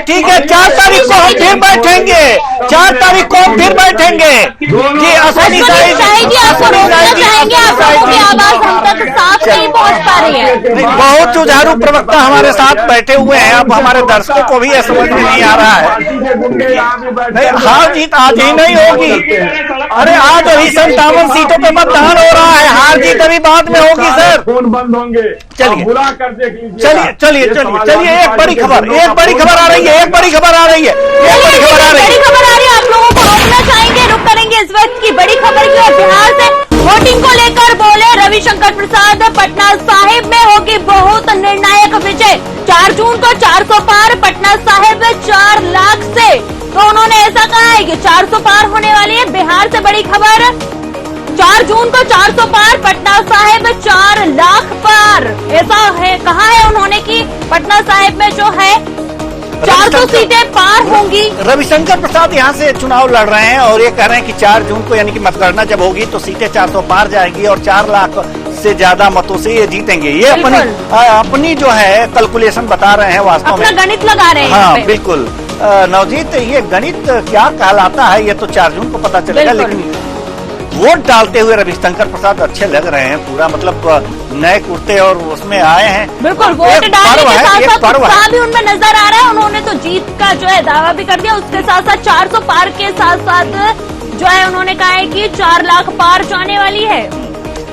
ठीक है, 4 तारीख को हम फिर बैठेंगे, 4 तारीख को हम फिर बैठेंगे कि अश्विनी शाही जी आपको रोकना चाहेंगे, आप लोगों की आवाज हम तक साफ नहीं पहुंच पा रही है। बहुत जुझारू प्रवक्ता हमारे साथ बैठे हुए हैं, अब हमारे दर्शकों को भी यह समझ में नहीं आ रहा है। नहीं, हार जीत आज ही नहीं होगी। अरे आज अभी 57 सीटों पे मतदान हो रहा है, हार जीत अभी बाद में होगी सर। फोन बंद होंगे। चलिए बुला कर देख लीजिए। चलिए एक बड़ी खबर आ रही है, बड़ी खबर आ रही है। आप लोगों को रोकना चाहेंगे, रुक करेंगे इस वक्त की बड़ी खबर की ओर। बिहार से वोटिंग को लेकर बोले रविशंकर प्रसाद, पटना साहिब में होगी बहुत निर्णायक विजय। 4 जून को 400 पार, पटना साहिब 4 लाख से। तो उन्होंने ऐसा कहा है कि 400 पार होने वाली है। बिहार से बड़ी खबर, 4 जून को 400 पार, पटना साहिब 4 लाख पार। ऐसा है कहा है उन्होंने कि पटना साहिब में जो है 400 सीटें पार होंगी। रविशंकर प्रसाद यहाँ से चुनाव लड़ रहे हैं और ये कह रहे हैं कि 4 जून को यानी कि मतगणना जब होगी तो सीटें 400 पार जाएंगी और 4 लाख से ज्यादा मतों से ये जीतेंगे। ये अपनी जो है कैलकुलेशन बता रहे हैं, वास्तव में अपना गणित लगा रहे हैं। हाँ बिल्कुल। नवजीत, ये गणित क्या कहलाता है ये तो 4 जून को पता चलेगा, लेकिन वोट डालते हुए रविशंकर प्रसाद अच्छे लग रहे हैं। पूरा मतलब नए कुर्ते और उसमें आए हैं। बिल्कुल, वोट डालने के साथ साथ उत्साह भी उनमें नजर आ रहा है। उन्होंने तो जीत का जो है दावा भी कर दिया। उसके साथ साथ 400 पार के साथ साथ जो है उन्होंने कहा है कि 4 लाख पार जाने वाली है।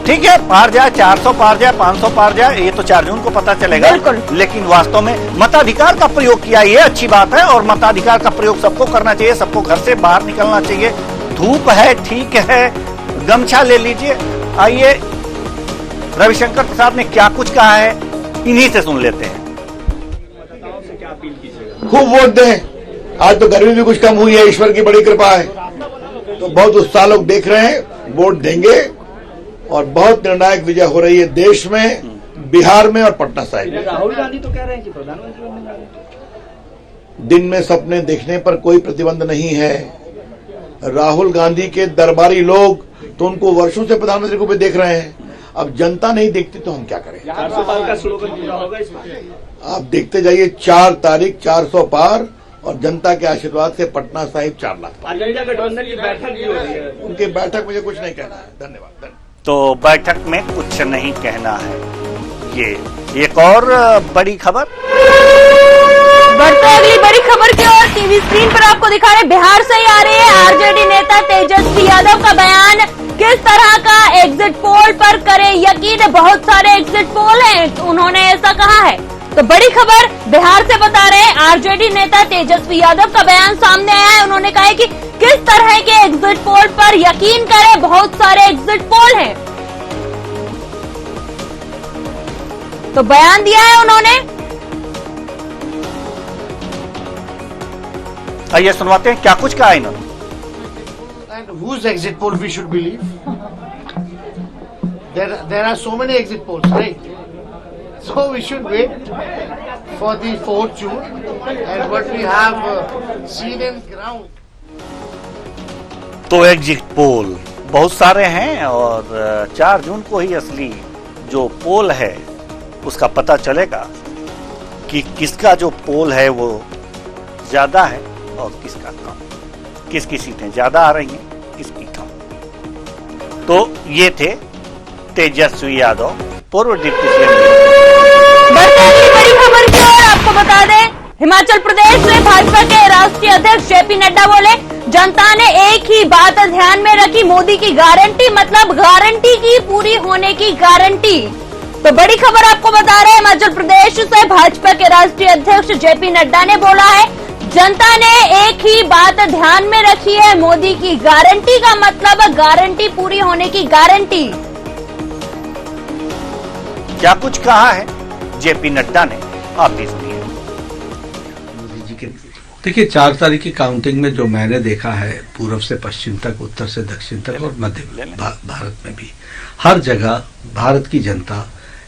ठीक है, पार जाए, 400 पार जाए, 500 पार जाए, ये तो 4 जून को पता चलेगा। लेकिन वास्तव में मताधिकार का प्रयोग किया, ये अच्छी बात है। और मताधिकार का प्रयोग सबको करना चाहिए, सबको घर से बाहर निकलना चाहिए। धूप है, ठीक है, गमछा ले लीजिए। आइए रविशंकर प्रसाद ने क्या कुछ कहा है, इन्हीं से सुन लेते हैं। खूब वोट दें। आज तो गर्मी भी कुछ कम हुई है, ईश्वर की बड़ी कृपा है, तो बहुत उत्साह लोग देख रहे हैं, वोट देंगे और बहुत निर्णायक विजय हो रही है देश में, बिहार में और पटना साहिब में। राहुल गांधी तो कह रहे हैं कि प्रधानमंत्री बनने वाले हैं। दिन में सपने देखने पर कोई प्रतिबंध नहीं है। राहुल गांधी के दरबारी लोग तो उनको वर्षों से प्रधानमंत्री को भी देख रहे हैं। अब जनता नहीं देखती तो हम क्या करें। 400 पार का स्लोगन पूरा होगा इसमें। आप देखते जाइए, 4 तारीख 400 पार और जनता के आशीर्वाद से पटना साहिब 4 लाख पार। गठबंधन की बैठक भी हो रही है। उनकी बैठक मुझे कुछ नहीं कहना है। धन्यवाद। तो बैठक में कुछ नहीं कहना है। ये एक और बड़ी खबर। बढ़ते अगली बड़ी खबर की ओर। टीवी स्क्रीन पर आपको दिखा रहे, बिहार से ही आ रही है। आरजेडी नेता तेजस्वी यादव का बयान, किस तरह का एग्जिट पोल पर करें यकीन। बहुत सारे एग्जिट पोल हैं, तो उन्होंने ऐसा कहा है। तो बड़ी खबर बिहार से बता रहे हैं, आरजेडी नेता तेजस्वी यादव का बयान सामने आया है। उन्होंने कहा है कि किस तरह के एग्जिट पोल पर यकीन करें, बहुत सारे एग्जिट पोल हैं। तो बयान दिया है उन्होंने। आइए सुनवाते हैं क्या कुछ कहा इन्होंने। And whose exit poll we should believe? There are so many exit polls, right? So we should wait for the 4th June and what we have seen in ground. तो एग्जिट पोल बहुत सारे हैं और 4 जून को ही असली जो पोल है उसका पता चलेगा कि किसका जो पोल है वो ज्यादा है और किसका कम, किसकी सीटें ज्यादा आ रही हैं, किसकी कम। तो ये थे तेजस्वी यादव, पूर्व डिप्टी सीएम। बड़ी खबर की ओर आपको बता दें, हिमाचल प्रदेश से भाजपा के राष्ट्रीय अध्यक्ष जेपी नड्डा बोले, जनता ने एक ही बात ध्यान में रखी, मोदी की गारंटी, मतलब गारंटी की पूरी होने की गारंटी। तो बड़ी खबर आपको बता रहे हैं, हिमाचल प्रदेश से भाजपा के राष्ट्रीय अध्यक्ष जेपी नड्डा ने बोला है, जनता ने एक ही बात ध्यान में रखी है, मोदी की गारंटी का मतलब गारंटी पूरी होने की गारंटी। क्या कुछ कहा है जेपी नड्डा ने, आप भी सुनिए। देखिए 4 तारीख की काउंटिंग में जो मैंने देखा है, पूर्व से पश्चिम तक, उत्तर से दक्षिण तक और मध्य भारत में भी, हर जगह भारत की जनता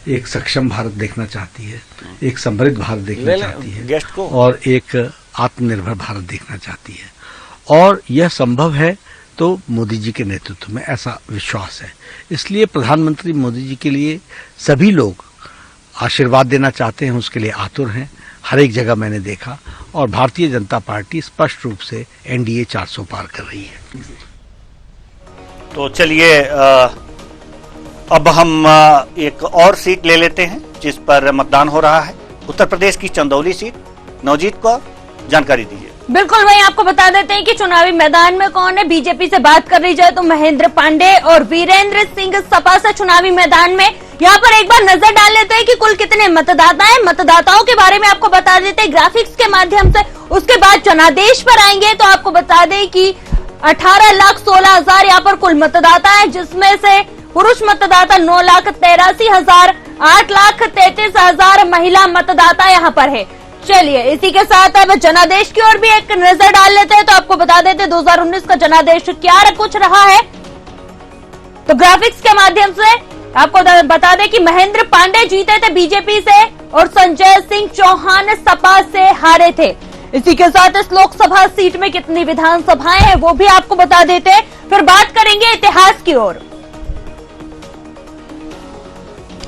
एक सक्षम भारत देखना चाहती है, एक समृद्ध भारत देखना चाहती है और एक आत्मनिर्भर भारत देखना चाहती है। और यह संभव है तो मोदी जी के नेतृत्व में, ऐसा विश्वास है। इसलिए प्रधानमंत्री मोदी जी के लिए सभी लोग आशीर्वाद देना चाहते हैं, उसके लिए आतुर हैं। हर एक जगह मैंने देखा, और भारतीय जनता पार्टी स्पष्ट रूप से एनडीए 400 पार कर रही है। तो चलिए अब हम एक और सीट ले लेते हैं जिस पर मतदान हो रहा है, उत्तर प्रदेश की चंदौली सीट। नवजीत कौर, जानकारी दीजिए। बिल्कुल, वहीं आपको बता देते हैं कि चुनावी मैदान में कौन है। बीजेपी से बात कर ली जाए तो महेंद्र पांडे और वीरेंद्र सिंह सपा से चुनावी मैदान में। यहाँ पर एक बार नजर डाल लेते हैं कि कुल कितने मतदाता हैं। मतदाताओं के बारे में आपको बता देते हैं ग्राफिक्स के माध्यम से। उसके बाद जनादेश पर आएंगे तो आपको बता दें कि 18,16,000 यहाँ पर कुल मतदाता है, जिसमें से पुरुष मतदाता 9,83,000, 8,33,000 महिला मतदाता यहाँ पर है। चलिए इसी के साथ अब जनादेश की ओर भी एक नजर डाल लेते हैं। तो आपको बता देते हैं 2019 का जनादेश क्या कुछ रहा है। तो ग्राफिक्स के माध्यम से आपको बता दें कि महेंद्र पांडे जीते थे बीजेपी से और संजय सिंह चौहान सपा से हारे थे। इसी के साथ इस लोकसभा सीट में कितनी विधानसभाएं हैं वो भी आपको बता देते हैं। फिर बात करेंगे इतिहास की ओर।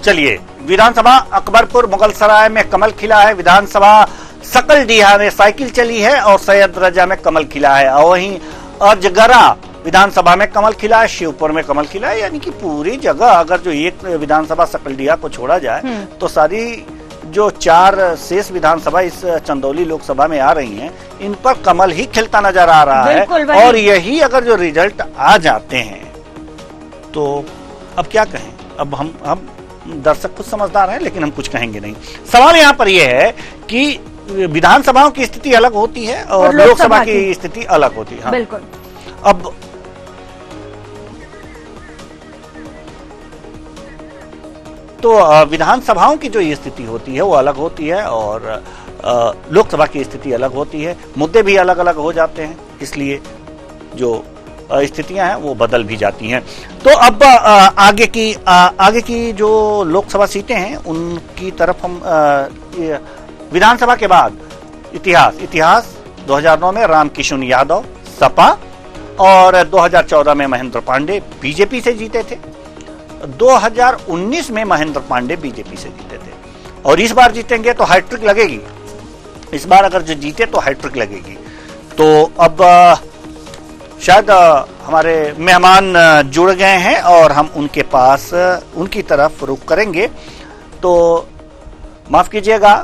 चलिए, विधानसभा अकबरपुर मुगलसराय में कमल खिला है, विधानसभा सकलडीहा में साइकिल चली है और सैयद रजा में कमल खिला है, और वहीं अजगरा विधानसभा में कमल खिला है, शिवपुर में कमल खिला है। यानी कि पूरी जगह अगर जो एक विधानसभा सकलडीहा को छोड़ा जाए तो सारी जो 4 शेष विधानसभा इस चंदौली लोकसभा में आ रही हैं, इन पर कमल ही खिलता नजर आ रहा है। और यही अगर जो रिजल्ट आ जाते हैं तो अब क्या कहें। अब हम दर्शक कुछ समझदार हैं लेकिन हम कुछ कहेंगे नहीं। सवाल यहाँ पर यह है कि विधानसभाओं की स्थिति अलग होती है और लोकसभा की स्थिति अलग होती है। हाँ। बिल्कुल। अब तो विधानसभाओं की जो स्थिति होती है वो अलग होती है और लोकसभा की स्थिति अलग होती है, मुद्दे भी अलग अलग हो जाते हैं, इसलिए जो स्थितियां हैं वो बदल भी जाती हैं। तो अब आगे की जो लोकसभा सीटें हैं उनकी तरफ हम विधानसभा के बाद इतिहास 2009 में रामकिशन यादव सपा और 2014 में महेंद्र पांडे बीजेपी से जीते थे। 2019 में महेंद्र पांडे बीजेपी से जीते थे और इस बार जीतेंगे तो हैट्रिक लगेगी। इस बार अगर जो जीते तो हैट्रिक लगेगी। तो अब शायद हमारे मेहमान जुड़ गए हैं और हम उनके पास उनकी तरफ रुख करेंगे। तो माफ कीजिएगा,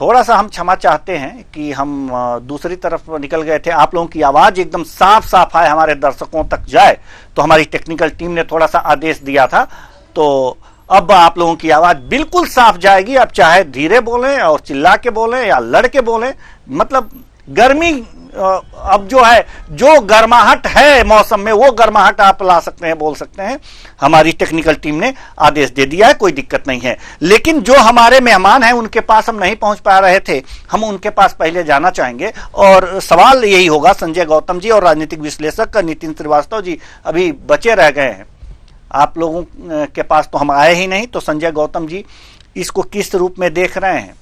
थोड़ा सा हम क्षमा चाहते हैं कि हम दूसरी तरफ निकल गए थे। आप लोगों की आवाज एकदम साफ साफ आए, हमारे दर्शकों तक जाए, तो हमारी टेक्निकल टीम ने थोड़ा सा आदेश दिया था। तो अब आप लोगों की आवाज बिल्कुल साफ जाएगी। आप चाहे धीरे बोलें और चिल्ला के बोलें या लड़ के बोलें, मतलब गर्मी अब जो है, जो गर्माहट है मौसम में, वो गर्माहट आप ला सकते हैं, बोल सकते हैं। हमारी टेक्निकल टीम ने आदेश दे दिया है, कोई दिक्कत नहीं है। लेकिन जो हमारे मेहमान हैं उनके पास हम नहीं पहुंच पा रहे थे, हम उनके पास पहले जाना चाहेंगे और सवाल यही होगा। संजय गौतम जी और राजनीतिक विश्लेषक नितिन श्रीवास्तव जी अभी बचे रह गए हैं, आप लोगों के पास तो हम आए ही नहीं। तो संजय गौतम जी, इसको किस रूप में देख रहे हैं?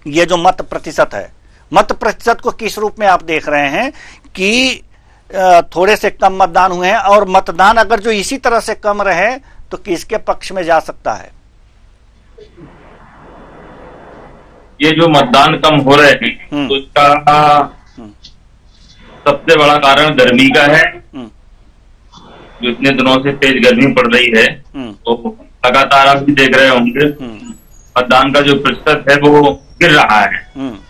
ये जो मत प्रतिशत है, मत प्रतिशत को किस रूप में आप देख रहे हैं कि थोड़े से कम मतदान हुए हैं और मतदान अगर जो इसी तरह से कम रहे तो किसके पक्ष में जा सकता है? ये जो मतदान कम हो रहे हैं तो इसका सबसे बड़ा कारण गर्मी का है। जो इतने दिनों से तेज गर्मी पड़ रही है तो लगातार आप भी देख रहे होंगे मतदान का जो प्रतिशत है वो गिर रहा है।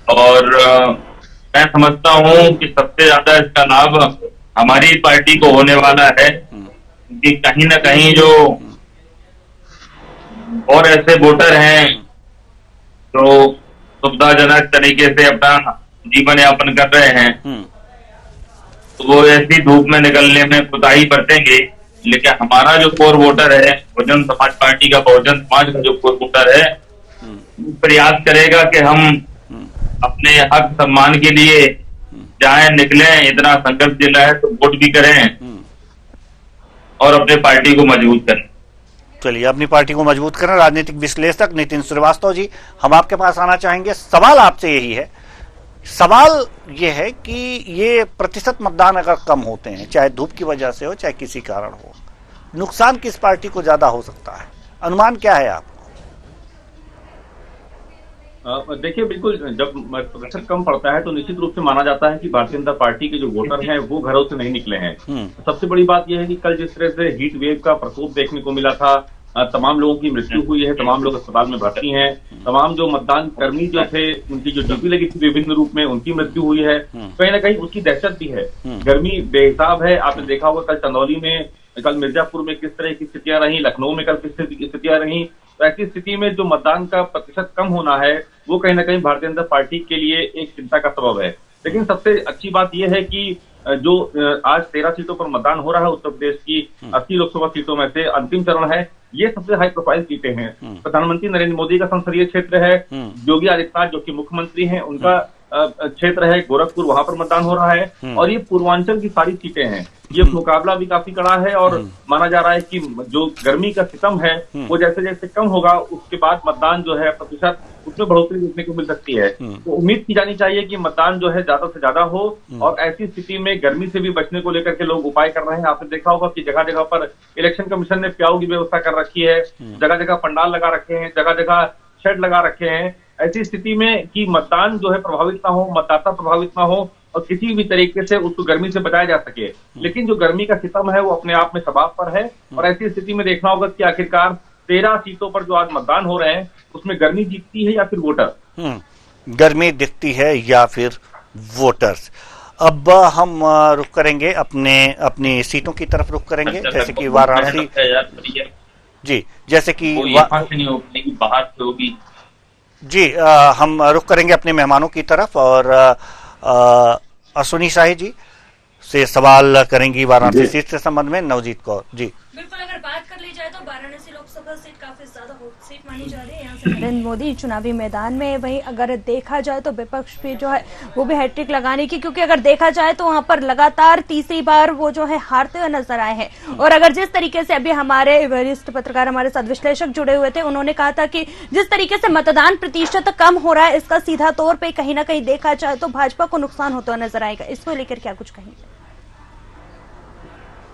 और मैं समझता हूं कि सबसे ज्यादा इसका लाभ हमारी पार्टी को होने वाला है कि कहीं ना कहीं जो और ऐसे वोटर हैं जो सुविधाजनक तरीके से अपना जीवन यापन कर रहे हैं, तो वो ऐसी धूप में निकलने में कोताही बरतेंगे लेकिन हमारा जो कोर वोटर है, बहुजन समाज पार्टी का, बहुजन समाज का जो कोर वोटर है, प्रयास करेगा कि हम अपने हक सम्मान के लिए जाएं, निकलें, इतना संघर्ष चल रहा है तो वोट भी करें और अपने पार्टी को मजबूत करें। चलिए, अपनी पार्टी को मजबूत करें। राजनीतिक विश्लेषक नितिन श्रीवास्तव जी, हम आपके पास आना चाहेंगे। सवाल आपसे यही है, सवाल ये है कि ये प्रतिशत मतदान अगर कम होते हैं, चाहे धूप की वजह से हो चाहे किसी कारण हो, नुकसान किस पार्टी को ज्यादा हो सकता है? अनुमान क्या है आपको? देखिए, बिल्कुल जब प्रतिशत कम पड़ता है तो निश्चित रूप से माना जाता है कि भारतीय जनता पार्टी के जो वोटर हैं वो घरों से नहीं निकले हैं। सबसे बड़ी बात यह है कि कल जिस तरह से हीट वेव का प्रकोप देखने को मिला था, तमाम लोगों की मृत्यु हुई है, तमाम लोग अस्पताल में भर्ती हैं, तमाम जो मतदान कर्मी जो थे उनकी जो ड्यूटी लगी थी विभिन्न रूप में, उनकी मृत्यु हुई है। कहीं ना कहीं उसकी दहशत भी है। गर्मी बेहिसाब है। आपने देखा होगा कल चंदौली में, कल मिर्जापुर में किस तरह की स्थितियां रही, लखनऊ में कल किस स्थितियां रही। तो ऐसी स्थिति में जो मतदान का प्रतिशत कम होना है वो कहीं ना कहीं भारतीय जनता पार्टी के लिए एक चिंता का सबब है। लेकिन सबसे अच्छी बात यह है कि जो आज 13 सीटों पर मतदान हो रहा है उत्तर प्रदेश की 80 लोकसभा सीटों में से, अंतिम चरण है, ये सबसे हाई प्रोफाइल सीटें हैं। प्रधानमंत्री नरेंद्र मोदी का संसदीय क्षेत्र है, योगी आदित्यनाथ जो कि मुख्यमंत्री हैं उनका क्षेत्र है गोरखपुर, वहां पर मतदान हो रहा है। और ये पूर्वांचल की सारी सीटें हैं। ये मुकाबला भी काफी कड़ा है और माना जा रहा है कि जो गर्मी का सितम है वो जैसे जैसे कम होगा उसके बाद मतदान जो है प्रतिशत उसमें बढ़ोतरी देखने को मिल सकती है। तो उम्मीद की जानी चाहिए कि मतदान जो है ज्यादा से ज्यादा हो। और ऐसी स्थिति में गर्मी से भी बचने को लेकर के लोग उपाय कर रहे हैं। आपने देखा होगा कि जगह जगह पर इलेक्शन कमीशन ने प्याऊ की व्यवस्था कर रखी है, जगह जगह पंडाल लगा रखे हैं, जगह जगह शेड लगा रखे हैं। ऐसी स्थिति में कि मतदान जो है प्रभावित ना हो, मतदाता प्रभावित ना हो और किसी भी तरीके से उसको गर्मी से बचाया जा सके। लेकिन जो गर्मी का सितम है वो अपने आप में शबाब पर है। और ऐसी स्थिति में देखना होगा कि आखिरकार 13 सीटों पर जो आज मतदान हो रहे हैं उसमें गर्मी जीतती है या फिर वोटर? गर्मी दिखती है या फिर वोटर्स। अब हम रुख करेंगे अपनी सीटों की तरफ रुख करेंगे, जैसे कि वाराणसी जी, जैसे कि बाहर से होगी जी। हम रुख करेंगे अपने मेहमानों की तरफ और अश्विनी शाही जी से सवाल करेंगी वाराणसी सीट से संबंध में। नवजीत कौर जी। बिल्कुल, अगर बात कर ली जाए तो वाराणसी लोकसभा सीट काफी ज्यादा सीट मानी जा रही है। यहाँ से नरेंद्र मोदी चुनावी मैदान में, वहीं अगर देखा जाए तो विपक्ष भी जो है वो भी हैट्रिक लगाने की, क्योंकि अगर देखा जाए तो वहां पर लगातार तीसरी बार वो जो है हारते हुए नजर आए हैं। और अगर जिस तरीके से अभी हमारे वरिष्ठ पत्रकार हमारे साथ विश्लेषक जुड़े हुए थे, उन्होंने कहा था कि जिस तरीके से मतदान प्रतिशत कम हो रहा है इसका सीधा तौर पर कहीं ना कहीं देखा जाए तो भाजपा को नुकसान होता हुआ नजर आएगा। इसको लेकर क्या कुछ कहेंगे?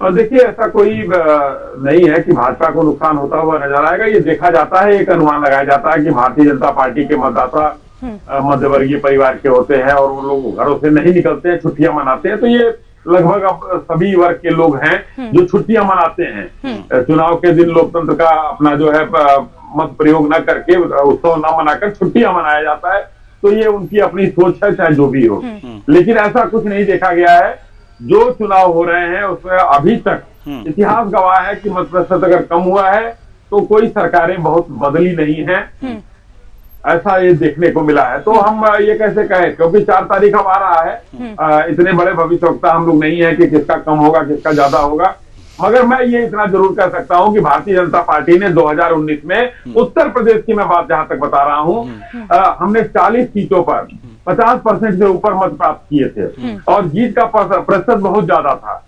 और देखिए, ऐसा कोई नहीं है कि भाजपा को नुकसान होता हुआ नजर आएगा। ये देखा जाता है, एक अनुमान लगाया जाता है कि भारतीय जनता पार्टी के मतदाता मध्यवर्गीय परिवार के होते हैं और वो लोग घरों से नहीं निकलते हैं, छुट्टियां मनाते हैं। तो ये लगभग अब सभी वर्ग के लोग हैं जो छुट्टियां मनाते हैं। चुनाव के दिन लोकतंत्र का अपना जो है मत प्रयोग न करके, उत्सव न मनाकर छुट्टियां मनाया जाता है। तो ये उनकी अपनी सोच है, चाहे जो भी हो। लेकिन ऐसा कुछ नहीं देखा गया है। जो चुनाव हो रहे हैं उसमें अभी तक इतिहास गवाह है कि मत प्रतिशत अगर कम हुआ है तो कोई सरकारें बहुत बदली नहीं है, ऐसा ये देखने को मिला है। तो हम ये कैसे कहें, क्योंकि 4 तारीख अब आ रहा है। इतने बड़े भविष्यवक्ता हम लोग नहीं है कि किसका कम होगा किसका ज्यादा होगा। मगर मैं ये इतना जरूर कह सकता हूं कि भारतीय जनता पार्टी ने 2019 में उत्तर प्रदेश की मैं बात जहां तक बता रहा हूं, हमने 40 सीटों पर 50% से ऊपर मत प्राप्त किए थे और जीत का प्रतिशत बहुत ज्यादा था।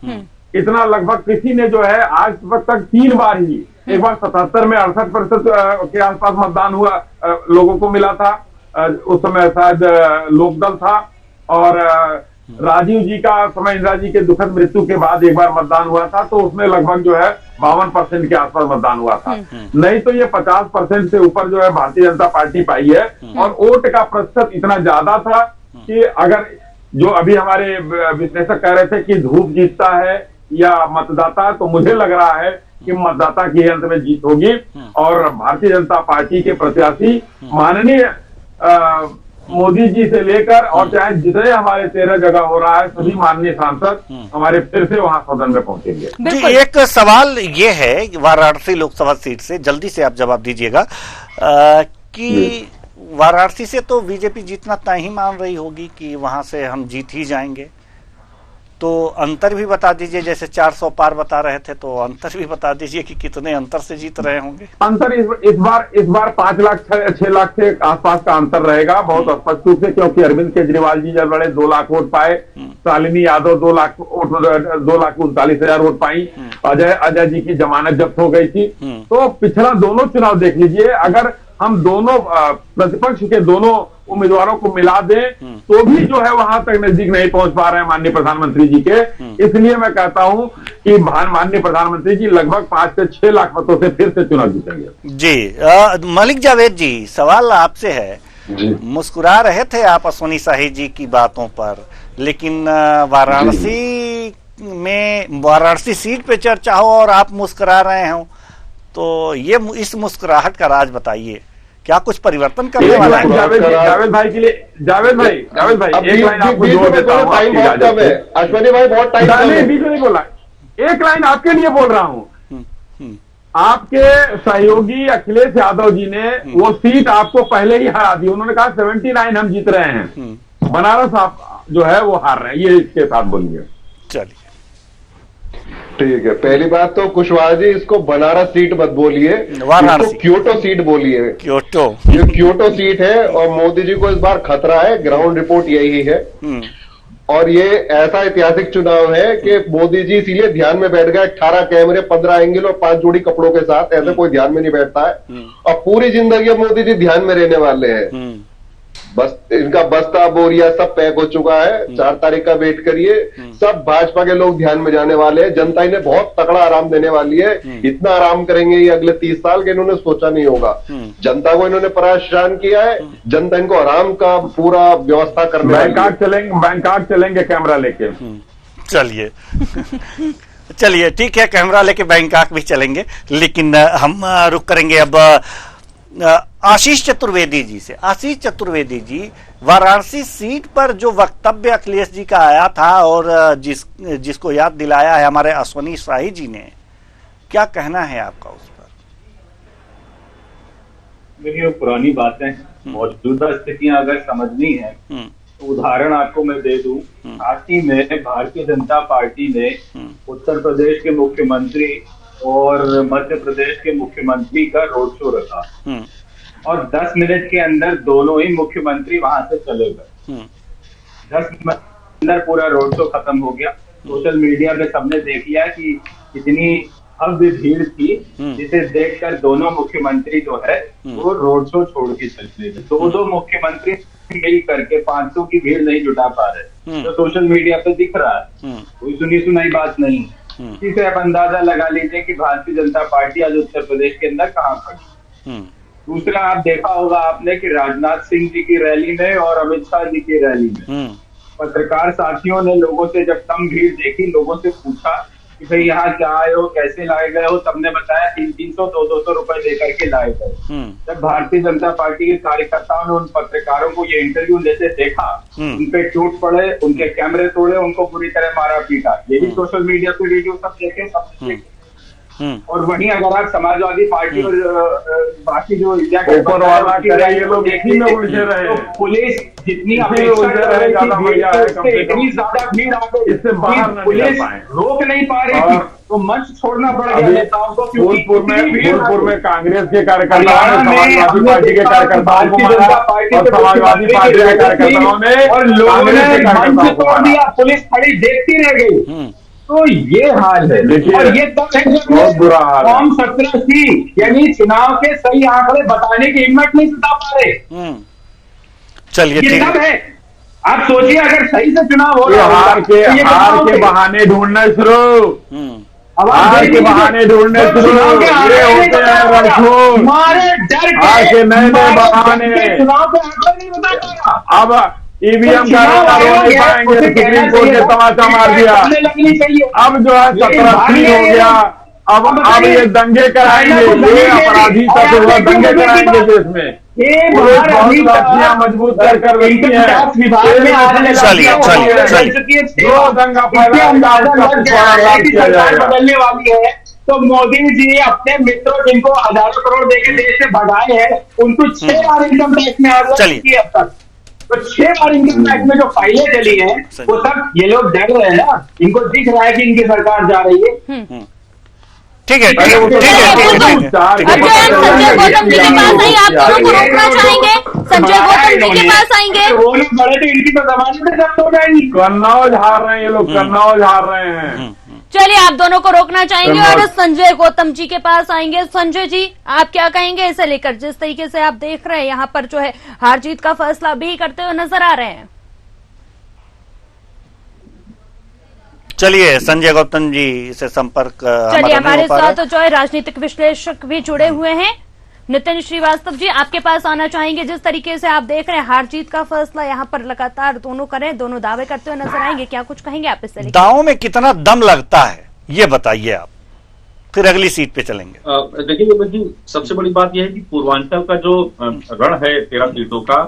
इतना लगभग किसी ने जो है आज तक 3 बार ही, एक बार 77 में 68% के आसपास मतदान हुआ, लोगों को मिला था। उस समय शायद लोकदल था और राजीव जी का समय, इंदिरा जी के दुखद मृत्यु के बाद एक बार मतदान हुआ था, तो उसमें लगभग जो है 52% के आसपास मतदान हुआ था। नहीं तो ये 50% से ऊपर जो है भारतीय जनता पार्टी पाई है। और वोट का प्रतिशत इतना ज्यादा था कि अगर जो अभी हमारे विश्लेषक कह रहे थे कि धूप जीतता है या मतदाता, तो मुझे लग रहा है कि मतदाता की अंत में जीत होगी और भारतीय जनता पार्टी के प्रत्याशी माननीय मोदी जी से लेकर और चाहे जितने हमारे 13 जगह हो रहा है सभी माननीय सांसद हमारे फिर से वहां सदन में पहुंचेंगे। जी, एक सवाल ये है वाराणसी लोकसभा सीट से, जल्दी से आप जवाब दीजिएगा कि वाराणसी से तो बीजेपी जीतना तय ही मान रही होगी कि वहां से हम जीत ही जाएंगे। तो अंतर भी बता दीजिए, जैसे 400 पार बता रहे थे तो अंतर भी बता दीजिए कि कितने अंतर से जीत रहे होंगे। अंतर इस बार 5 लाख 6 लाख के आसपास का अंतर रहेगा, बहुत स्पष्ट रूप से, क्योंकि अरविंद केजरीवाल जी जब लड़े 2 लाख वोट पाए, शालिनी यादव 2 लाख 39,000 वोट पाई, अजय जी की जमानत जब्त हो गई थी। तो पिछला दोनों चुनाव देख लीजिए, अगर हम दोनों प्रतिपक्ष के दोनों उम्मीदवारों को मिला दें तो भी जो है वहां तक नजदीक नहीं पहुंच पा रहे हैं माननीय प्रधानमंत्री जी के। इसलिए मैं कहता हूं कि माननीय प्रधानमंत्री जी लगभग 5 से 6 लाख मतों से फिर से चुनाव जीतेंगे। जी मलिक जावेद जी, सवाल आपसे है जी। मुस्कुरा रहे थे आप अश्विनी शाही जी की बातों पर, लेकिन वाराणसी सीट पे चर्चा हो और आप मुस्कुरा रहे हो, तो ये इस मुस्कुराहट का राज बताइए, क्या कुछ परिवर्तन करने वाला है? जावेद भाई के लिए, जावेद भाई एक लाइन आपको जोड़ देता हूं, अश्विनी भाई बहुत टाइम बीच में नहीं बोला, एक लाइन आपके लिए बोल रहा हूं। आपके सहयोगी अखिलेश यादव जी ने वो सीट आपको पहले ही हरा दी, उन्होंने कहा 79 हम जीत रहे हैं, बनारस आप जो है वो हार रहे हैं, ये इसके साथ बोलिए। चलिए ठीक है, पहली बात तो कुशवाहा जी इसको बनारस सीट मत बोलिए, इसको क्योटो सीट बोलिए। क्योटो सीट है और मोदी जी को इस बार खतरा है, ग्राउंड रिपोर्ट यही है। और ये ऐसा ऐतिहासिक चुनाव है कि मोदी जी इसीलिए ध्यान में बैठ गए, 18 कैमरे, 15 एंगल और 5 जोड़ी कपड़ों के साथ, ऐसे कोई ध्यान में नहीं बैठता है। और पूरी जिंदगी मोदी जी ध्यान में रहने वाले हैं। बस इनका बस्ता बोरिया सब पैक हो चुका है, 4 तारीख का वेट करिए, सब भाजपा के लोग ध्यान में जाने वाले हैं। जनता इन्हें बहुत तगड़ा आराम देने वाली है, इतना आराम करेंगे ये अगले 30 साल के इन्होंने सोचा नहीं होगा। जनता को इन्होंने परेशान किया है, जनता इनको आराम का पूरा व्यवस्था करने बैंकॉक चलेंगे कैमरा लेके। चलिए ठीक है, कैमरा लेके बैंकॉक भी चलेंगे, लेकिन हम रुक करेंगे अब आशीष चतुर्वेदी जी से। आशीष चतुर्वेदी जी, वाराणसी सीट पर जो वक्तव्य अखिलेश जी का आया था और जिसको याद दिलाया है हमारे अश्विनी शाही जी ने, क्या कहना है आपका उस पर? देखिए, पुरानी बातें, मौजूदा स्थितियां अगर समझनी है तो उदाहरण आपको मैं दे दूं। हाथी में भारतीय जनता पार्टी ने उत्तर प्रदेश के मुख्यमंत्री और मध्य प्रदेश के मुख्यमंत्री का रोड शो रखा और 10 मिनट के अंदर दोनों ही मुख्यमंत्री वहां से चले गए। 10 मिनट के अंदर पूरा रोड शो खत्म हो गया। सोशल मीडिया पे सबने देख लिया कि कितनी भव्य भीड़ थी, जिसे देखकर दोनों मुख्यमंत्री जो है वो रोड शो छोड़ के चले गए। दो मुख्यमंत्री मिल करके 500 की भीड़ नहीं जुटा पा रहे, तो सोशल मीडिया पे दिख रहा है, कोई सुनी सुनाई बात नहीं। इसी से आप अंदाजा लगा लीजिए कि भारतीय जनता पार्टी आज उत्तर प्रदेश के अंदर कहाँ खड़ी। दूसरा, आप देखा होगा आपने कि राजनाथ सिंह जी की रैली में और अमित शाह जी की रैली में पत्रकार साथियों ने लोगों से जब कम भीड़ देखी, लोगों से पूछा कि भाई यहाँ क्या आए हो, कैसे लाए गए हो, सबने बताया 300 200 रुपए देकर के लाए गए। जब भारतीय जनता पार्टी के कार्यकर्ताओं ने उन पत्रकारों को ये इंटरव्यू लेते देखा, उन पे टूट पड़े, उनके कैमरे तोड़े, उनको पूरी तरह मारा पीटा। यही सोशल मीडिया पे वीडियो सब देखे, सब देखे। और वहीं अगर आप समाजवादी पार्टी और बाकी जो इंडिया के पुलिस जितनी अपेक्षा कर रही थी, इतनी ज्यादा भीड़ आ गई, पुलिस रोक नहीं पा रही थी, तो मंच छोड़ना पड़ गया नेताओं को। फूलपुर में कांग्रेस के कार्यकर्ताओं ने समाजवादी पार्टी के कार्यकर्ताओं को मारा और समाजवादी पार्टी के कार्यकर्ताओं ने और लोगों ने मंच तोड़ दिया, पुलिस खड़ी देखती रह गई। तो ये हाल है। और ये तब है जब फॉर्म 17 थी, यानी चुनाव के सही आंकड़े बताने की हिम्मत नहीं जुटा पा रहे। चलिए ये तब है, आप सोचिए अगर सही से चुनाव हो रहा हार के बहाने ढूंढने शुरू, हार के बहाने ढूंढने शुरू, ये होते हैं रणछोड़, हमारे डर के नए नए बहाने। चुनाव के आंकड़े नहीं बता पा रहा। अब ईवीएम का नहीं पाएंगे, सुप्रीम कोर्ट ने तमाचा मार दिया। अब जो है 17 हो गया, अब ये दंगे कराएंगे, ये अपराधी तत्व हुआ, दंगे कराएंगे देश में। पुलिस बहुत लाठियां मजबूत कर रखी है। जो दंगा फैला बदलने वाली है, तो मोदी जी अपने मित्रों जिनको हजारों करोड़ देके देश से भगाए हैं, उनको 6 बार इनकम टैक्स में आ गया अब तक। तो 6 बार इनके बैग में जो फाइलें चली हैं वो सब ये लोग डर रहे हैं ना, इनको दिख रहा है कि इनकी सरकार जा रही है। ठीक है, संजय गौतम जी के पास नहीं, आप दोनों को रोकना चाहेंगे? संजय गौतम जी के पास आएंगे? वो लोग बड़े तो इनकी तो जबान में जब्त हो जाएंगी। कन्नौज हार रहे हैं ये लोग, कन्नौज हार रहे हैं। चलिए, आप दोनों को रोकना चाहेंगे और संजय गौतम जी के पास आएंगे। संजय जी, आप क्या कहेंगे इसे लेकर? जिस तरीके से आप देख रहे हैं यहाँ पर जो है हार जीत का फैसला भी करते हुए नजर आ रहे हैं। चलिए, संजय गौतम जी से संपर्क चलिए, हमारे साथ जो है राजनीतिक विश्लेषक भी जुड़े हुए हैं। नितिन श्रीवास्तव जी, आपके पास आना चाहेंगे। जिस तरीके से आप देख रहे हैं हार जीत का फैसला यहाँ पर लगातार दोनों दावे करते हुए नजर आएंगे, क्या कुछ कहेंगे आप इससे? दावों में कितना दम लगता है ये बताइए आप, फिर अगली सीट पे चलेंगे। देखिए विवेक जी, सबसे बड़ी बात यह है कि पूर्वांचल का जो रण है 13 सीटों का,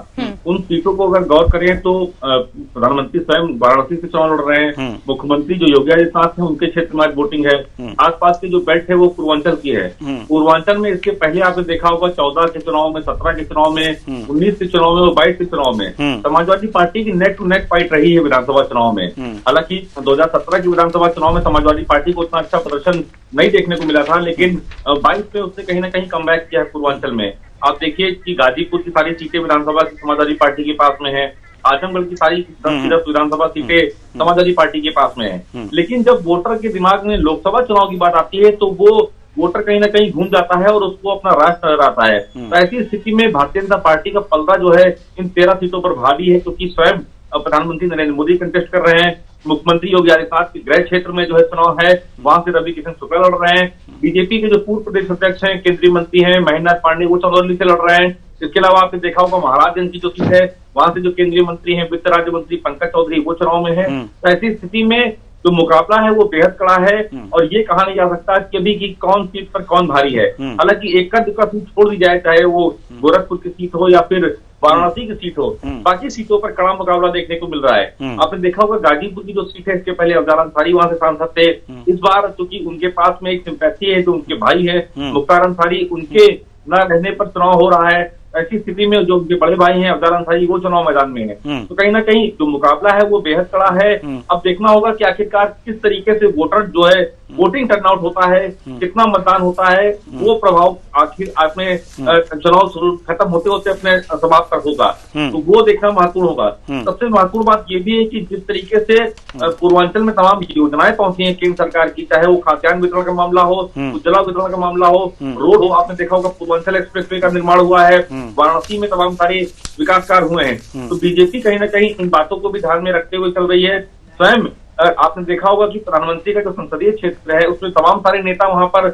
उन सीटों को अगर गौर करें तो प्रधानमंत्री स्वयं वाराणसी से चुनाव लड़ रहे हैं। मुख्यमंत्री जो योगी आदित्यनाथ है उनके क्षेत्र में आज वोटिंग है। आसपास की जो बेल्ट है वो पूर्वांचल की है। पूर्वांचल में इसके पहले आपने देखा होगा 14 के चुनाव में, 17 के चुनाव में, 19 के चुनाव में और 22 के चुनाव में समाजवादी पार्टी की नेक टू नेक फाइट रही है विधानसभा चुनाव में। हालांकि 2017 की विधानसभा चुनाव में समाजवादी पार्टी को उतना अच्छा प्रदर्शन नहीं देखने को मिला था, लेकिन 22 में उसने कहीं ना कहीं कमबैक किया है पूर्वांचल में। आप देखिए कि गाजीपुर की सारी सीटें विधानसभा की समाजवादी पार्टी के पास में है, आजमगढ़ की सारी 10 विधानसभा सीटें समाजवादी पार्टी के पास में है। लेकिन जब वोटर के दिमाग में लोकसभा चुनाव की बात आती है तो वो वोटर कहीं ना कहीं घूम जाता है और उसको अपना राष्ट्र नजर आता है। तो ऐसी स्थिति में भारतीय जनता पार्टी का पलड़ा जो है इन 13 सीटों पर भारी है, क्योंकि स्वयं प्रधानमंत्री नरेंद्र मोदी कंटेस्ट कर रहे हैं। मुख्यमंत्री योगी आदित्यनाथ के गृह क्षेत्र में जो है चुनाव है, वहां से रवि किशन शुक्ला लड़ रहे हैं। बीजेपी के जो पूर्व प्रदेश अध्यक्ष हैं, केंद्रीय मंत्री हैं महेंद्रनाथ पांडे, वो चंदौली से लड़ रहे हैं। इसके अलावा आपने देखा होगा महाराजगंज की जो सीट है, वहां से जो केंद्रीय मंत्री हैं वित्त राज्य मंत्री पंकज चौधरी, वो चुनाव में है। तो ऐसी स्थिति में जो मुकाबला है वो बेहद कड़ा है और ये कहा नहीं जा सकता कि अभी की कौन सीट पर कौन भारी है। हालांकि एक का सीट छोड़ दी जाए, चाहे वो गोरखपुर की सीट हो या फिर वाराणसी की सीट हो, बाकी सीटों पर कड़ा मुकाबला देखने को मिल रहा है। आपने देखा होगा गाजीपुर की जो सीट है, इसके पहले अफजल अंसारी वहां से सांसद थे। इस बार क्योंकि उनके पास में एक सिंपैथी है, जो उनके भाई है मुख्तार अंसारी, उनके न रहने पर चुनाव हो रहा है। ऐसी स्थिति में जो उनके बड़े भाई हैं अफजल अंसारी, वो चुनाव मैदान में है। तो कहीं ना कहीं जो मुकाबला है वो बेहद कड़ा है। अब देखना होगा कि आखिरकार किस तरीके से वोटर जो है वोटिंग टर्नआउट होता है, कितना मतदान होता है, वो प्रभाव आखिर अपने चुनाव शुरू खत्म होते होते अपने समाप्त तक होगा। तो वो देखना महत्वपूर्ण होगा। सबसे महत्वपूर्ण बात ये भी है कि जिस तरीके से पूर्वांचल में तमाम योजनाएं पहुंची हैं केंद्र सरकार की, चाहे वो खाद्यान्न वितरण का मामला हो, उज्ज्वला वितरण का मामला हो, रोड हो, आपने देखा होगा पूर्वांचल एक्सप्रेसवे का निर्माण हुआ है, वाराणसी में तमाम सारे विकास कार्य हुए हैं। तो बीजेपी कहीं ना कहीं इन बातों को भी ध्यान में रखते हुए चल रही है। स्वयं आपने देखा होगा कि प्रधानमंत्री का जो संसदीय क्षेत्र है उसमें तमाम सारे नेता वहां पर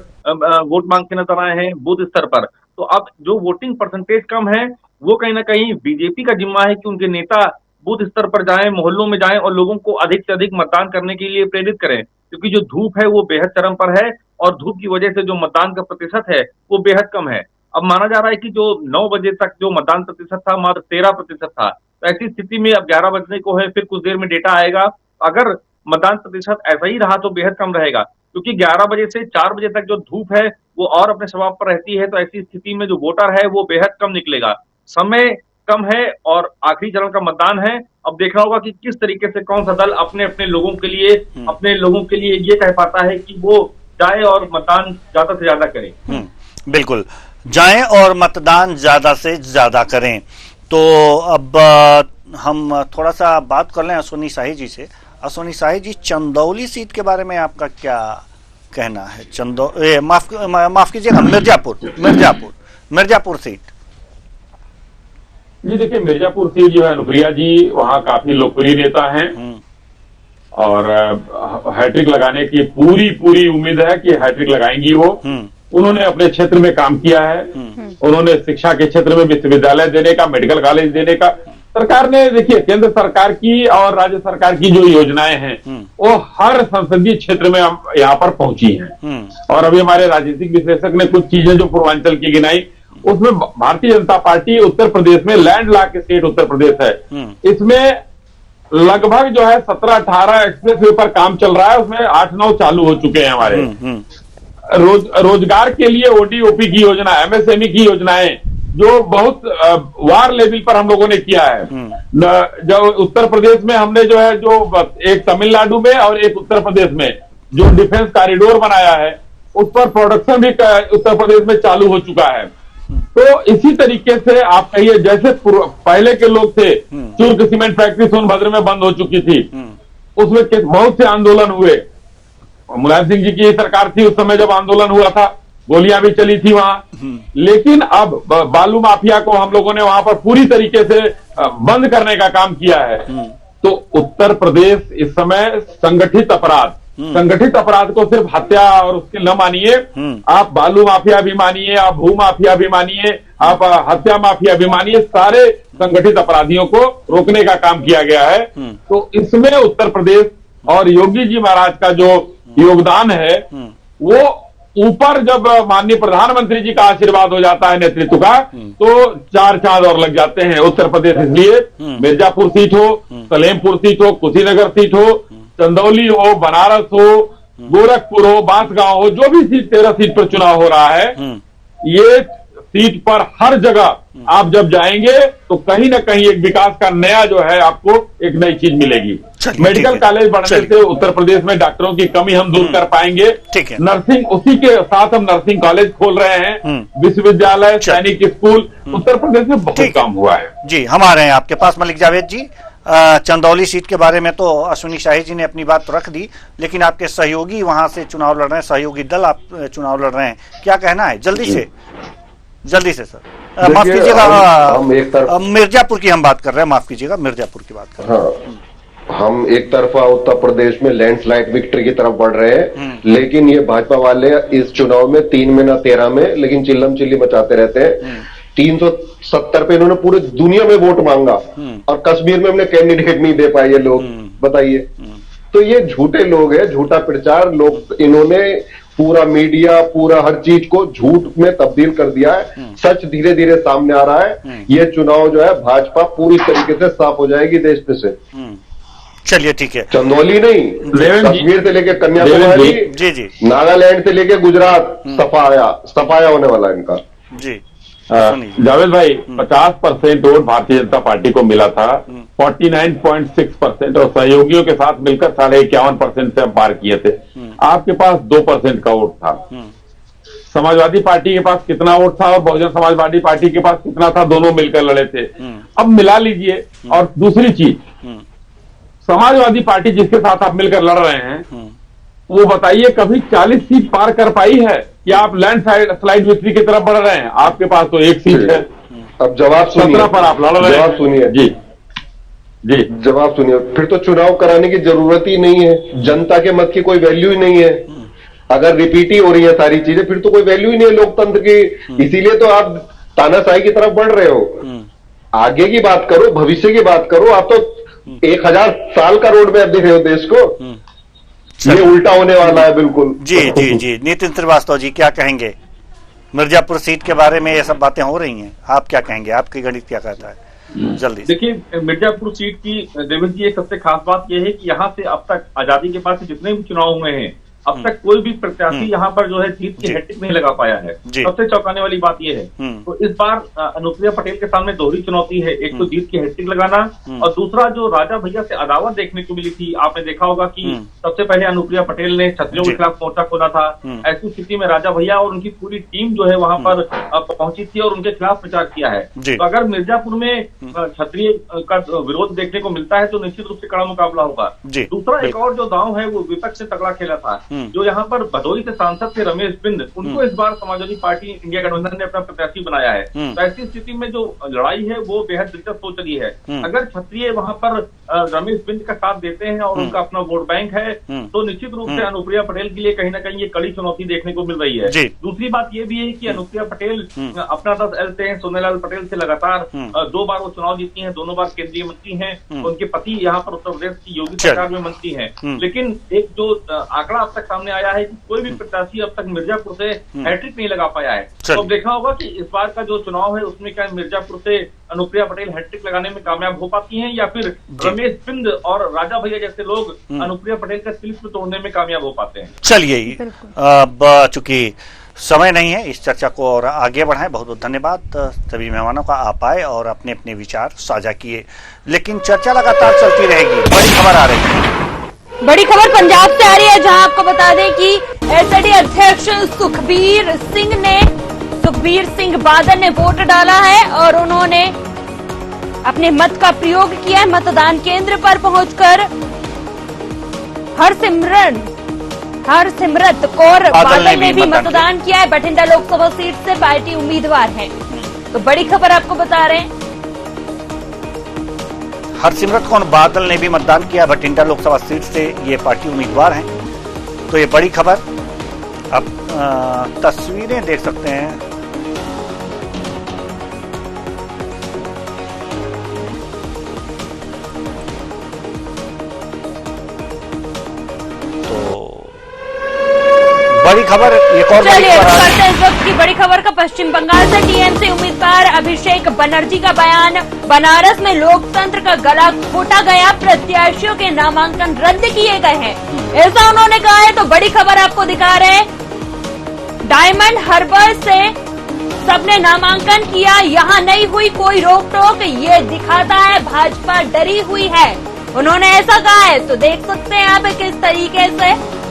वोट मांग के नजर आए हैं बूथ स्तर पर। तो अब जो वोटिंग परसेंटेज कम है वो कहीं ना कहीं बीजेपी का जिम्मा है कि उनके नेता बूथ स्तर पर जाएं, मोहल्लों में जाएं और लोगों को अधिक से अधिक मतदान करने के लिए प्रेरित करें, क्योंकि जो धूप है वो बेहद चरम पर है और धूप की वजह से जो मतदान का प्रतिशत है वो बेहद कम है। अब माना जा रहा है कि जो 9 बजे तक जो मतदान प्रतिशत था मात्र 13% था। तो ऐसी स्थिति में अब 11 बजने को है, फिर कुछ देर में डेटा आएगा। अगर मतदान प्रतिशत ऐसा ही रहा तो बेहद कम रहेगा, क्योंकि 11 बजे से 4 बजे तक जो धूप है वो और अपने स्वभाव पर रहती है। तो ऐसी स्थिति में जो वोटर है वो बेहद कम निकलेगा, समय कम है और आखिरी चरण का मतदान है। अब देखना होगा कि किस तरीके से कौन सा दल अपने अपने लोगों के लिए ये कह पाता है कि वो जाए और मतदान ज्यादा से ज्यादा करे। बिल्कुल, जाएं और मतदान ज्यादा से ज्यादा करें। तो अब हम थोड़ा सा बात कर लें अश्विनी शाही जी से। अश्विनी शाही जी, चंदौली सीट के बारे में आपका क्या कहना है? माफ कीजिएगा, मिर्जापुर सीट। जी देखिए, मिर्जापुर सीट जो है अनुप्रिया जी वहाँ काफी लोकप्रिय नेता हैं और हैट्रिक लगाने की पूरी उम्मीद है कि हैट्रिक लगाएंगी वो। उन्होंने अपने क्षेत्र में काम किया है, उन्होंने शिक्षा के क्षेत्र में विश्वविद्यालय देने का, मेडिकल कॉलेज देने का, सरकार ने देखिए केंद्र सरकार की और राज्य सरकार की जो योजनाएं हैं वो हर संसदीय क्षेत्र में यहाँ पर पहुंची हैं। और अभी हमारे राजनीतिक विश्लेषक ने कुछ चीजें जो पूर्वांचल की गिनाई, उसमें भारतीय जनता पार्टी उत्तर प्रदेश में लैंडलॉक स्टेट उत्तर प्रदेश है, इसमें लगभग जो है 17-18 एक्सप्रेसवे पर काम चल रहा है, उसमें 8-9 चालू हो चुके हैं हमारे। रोजगार के लिए ओडी ओपी की योजना, एमएसएमई की योजनाएं जो बहुत वार लेवल पर हम लोगों ने किया है। जो उत्तर प्रदेश में हमने जो है, जो एक तमिलनाडु में और एक उत्तर प्रदेश में जो डिफेंस कॉरिडोर बनाया है, उस पर प्रोडक्शन भी उत्तर प्रदेश में चालू हो चुका है। तो इसी तरीके से आप कहिए, जैसे पहले के लोग थे, चूर्क सीमेंट फैक्ट्री सोनभद्र में बंद हो चुकी थी, उसमें बहुत से आंदोलन हुए। मुलायम सिंह जी की सरकार थी उस समय जब आंदोलन हुआ था, गोलियां भी चली थी वहां। लेकिन अब बालू माफिया को हम लोगों ने वहां पर पूरी तरीके से बंद करने का काम किया है। तो उत्तर प्रदेश इस समय संगठित अपराध को सिर्फ हत्या और उसके न मानिए, आप बालू माफिया भी मानिए, आप भू माफिया भी मानिए, आप हत्या माफिया भी मानिए, सारे संगठित अपराधियों को रोकने का काम किया गया है। तो इसमें उत्तर प्रदेश और योगी जी महाराज का जो योगदान है, वो ऊपर जब माननीय प्रधानमंत्री जी का आशीर्वाद हो जाता है नेतृत्व का, तो 4 चांद और लग जाते हैं उत्तर प्रदेश। इसलिए मिर्जापुर सीट हो, सलेमपुर सीट हो, कुशीनगर सीट हो, चंदौली हो, बनारस हो, गोरखपुर हो, बांसगांव हो, जो भी सीट 13 सीट पर चुनाव हो रहा है, ये सीट पर हर जगह आप जब जाएंगे तो कहीं ना कहीं एक विकास का नया जो है आपको एक नई चीज मिलेगी। मेडिकल कॉलेज बढ़ने से उत्तर प्रदेश में डॉक्टरों की कमी हम दूर कर पाएंगे। नर्सिंग, उसी के साथ हम नर्सिंग कॉलेज खोल रहे हैं, विश्वविद्यालय, सैनिक स्कूल, उत्तर प्रदेश में बहुत काम हुआ है। जी, हम आ रहे हैं आपके पास मलिक जावेद जी। चंदौली सीट के बारे में तो अश्विनी शाही जी ने अपनी बात तो रख दी, लेकिन आपके सहयोगी वहां से चुनाव लड़ रहे हैं, सहयोगी दल आप चुनाव लड़ रहे हैं, क्या कहना है? जल्दी से सर, माफ कीजिएगा, मिर्जापुर की हम बात कर रहे हैं, माफ कीजिएगा, मिर्जापुर की बात कर रहे हैं। हम एक तरफा उत्तर प्रदेश में लैंडस्लाइड विक्ट्री की तरफ बढ़ रहे हैं, लेकिन ये भाजपा वाले इस चुनाव में 3 में ना 13 में, लेकिन चिल्लम चिल्ली मचाते रहते हैं। 370 पे इन्होंने पूरे दुनिया में वोट मांगा और कश्मीर में हमने कैंडिडेट नहीं दे पाए ये लोग, बताइए। तो ये झूठे लोग हैं, झूठा प्रचार लोग, इन्होंने पूरा मीडिया, पूरा हर चीज को झूठ में तब्दील कर दिया है। सच धीरे धीरे सामने आ रहा है। ये चुनाव जो है भाजपा पूरी तरीके से साफ हो जाएगी देश में से। चलिए ठीक है, चंदौली नहीं, कश्मीर से लेके कन्याकुमारी, जी, नागालैंड से लेके गुजरात, सफाया होने वाला है इनका। जी जावेद भाई, 50% वोट भारतीय जनता पार्टी को मिला था, 49.6% और सहयोगियों के साथ मिलकर 51.5% से हम पार किए थे। आपके पास 2% का वोट था। समाजवादी पार्टी के पास कितना वोट था और बहुजन समाजवादी पार्टी के पास कितना था, दोनों मिलकर लड़े थे। अब मिला लीजिए। और दूसरी चीज, समाजवादी पार्टी जिसके साथ आप मिलकर लड़ रहे हैं, वो बताइए कभी 40 सीट पार कर पाई है या आप लैंडस्लाइड विक्ट्री की तरफ बढ़ रहे हैं? आपके पास तो 1 सीट है। अब जवाब सुनिए, 17 पर आप लड़ रहे हैं। जवाब सुनिए जी, जवाब सुनिए। फिर तो चुनाव कराने की जरूरत ही नहीं है, जनता के मत की कोई वैल्यू ही नहीं है। अगर रिपीट ही हो रही है सारी चीजें, फिर तो कोई वैल्यू ही नहीं है लोकतंत्र की। इसीलिए तो आप तानाशाही की तरफ बढ़ रहे हो। आगे की बात करो, भविष्य की बात करो। आप तो 1000 साल का रोड मैप दिख रहे हो देश को, ये उल्टा होने वाला है बिल्कुल। जी, नितिन श्रीवास्तव जी क्या कहेंगे? मिर्जापुर सीट के बारे में ये सब बातें हो रही हैं, आप क्या कहेंगे? आपकी गणित क्या कहता है? जल्दी। देखिए, मिर्जापुर सीट की देवेंद्र जी एक सबसे खास बात यह है कि यहाँ से अब तक आजादी के बाद से जितने भी चुनाव हुए हैं, अब तक कोई भी प्रत्याशी यहाँ पर जो है जीत की हैट्रिक नहीं लगा पाया है। सबसे चौंकाने वाली बात यह है। तो इस बार अनुप्रिया पटेल के सामने दोहरी चुनौती है, एक तो जीत की हैट्रिक लगाना और दूसरा जो राजा भैया से अदावत देखने को मिली थी। आपने देखा होगा कि सबसे पहले अनुप्रिया पटेल ने छत्रियों के खिलाफ मोर्चा खोला था। ऐसी स्थिति में राजा भैया और उनकी पूरी टीम जो है वहां पर पहुंची थी और उनके खिलाफ प्रचार किया है। तो अगर मिर्जापुर में क्षत्रिय का विरोध देखने को मिलता है तो निश्चित रूप से कड़ा मुकाबला होगा। दूसरा एक और जो दांव है वो विपक्ष से तगड़ा खेला था। जो यहाँ पर भदोही से सांसद थे रमेश बिंद, उनको इस बार समाजवादी पार्टी इंडिया गठबंधन ने अपना प्रत्याशी बनाया है। तो ऐसी स्थिति में जो लड़ाई है वो बेहद दिलचस्प हो चली है। अगर क्षत्रिय वहां पर रमेश बिंद का साथ देते हैं और उनका अपना वोट बैंक है तो निश्चित रूप से अनुप्रिया पटेल के लिए कहीं ना कहीं ये कड़ी चुनौती देखने को मिल रही है। दूसरी बात ये भी है कि अनुप्रिया पटेल अपना 10L से सोनेलाल पटेल से लगातार 2 बार वो चुनाव जीती हैं, दोनों बार केंद्रीय मंत्री हैं। उनके पति यहाँ पर उत्तर प्रदेश की योगी सरकार में मंत्री हैं। लेकिन एक जो आंकड़ा अब तक सामने आया है कि कोई भी प्रत्याशी अब तक मिर्जापुर से हैट्रिक नहीं लगा पाया है। तो अब देखना होगा कि इस बार का जो चुनाव है उसमें क्या मिर्जापुर से अनुप्रिया पटेल हैट्रिक लगाने में कामयाब हो पाती हैं या फिर रमेश बिंद और राजा भैया जैसे लोग अनुप्रिया पटेल का तिलिस्म तोड़ने में कामयाब हो पाते हैं। चलिए, अब चूंकि समय नहीं है इस चर्चा को और आगे बढ़ाएं। बहुत बहुत धन्यवाद सभी मेहमानों का, आप आए और अपने अपने विचार साझा किए। लेकिन चर्चा लगातार चलती रहेगी। बड़ी खबर आ रही है, बड़ी खबर पंजाब से आ रही है, जहां आपको बता दें कि एसएडी अध्यक्ष सुखबीर सिंह बादल ने वोट डाला है और उन्होंने अपने मत का प्रयोग किया है। मतदान केंद्र पर पहुंचकर हरसिमरत कौर बादल ने भी मतदान किया है। बठिंडा लोकसभा सीट से पार्टी उम्मीदवार है। तो बड़ी खबर आपको बता रहे हैं, हरसिमरत कौर बादल ने भी मतदान किया। बठिंडा लोकसभा सीट से ये पार्टी उम्मीदवार हैं। तो ये बड़ी खबर। अब तस्वीरें देख सकते हैं। बड़ी खबर एक और चलिए करते हैं इस वक्त की बड़ी खबर का। पश्चिम बंगाल से टीएमसी उम्मीदवार अभिषेक बनर्जी का बयान, बनारस में लोकतंत्र का गला घोटा गया, प्रत्याशियों के नामांकन रद्द किए गए हैं, ऐसा उन्होंने कहा है। तो बड़ी खबर आपको दिखा रहे हैं, डायमंड हार्बर से सबने नामांकन किया, यहां नहीं हुई कोई रोक टोक, ये दिखाता है भाजपा डरी हुई है, उन्होंने ऐसा कहा है। तो देख सकते हैं आप किस तरीके से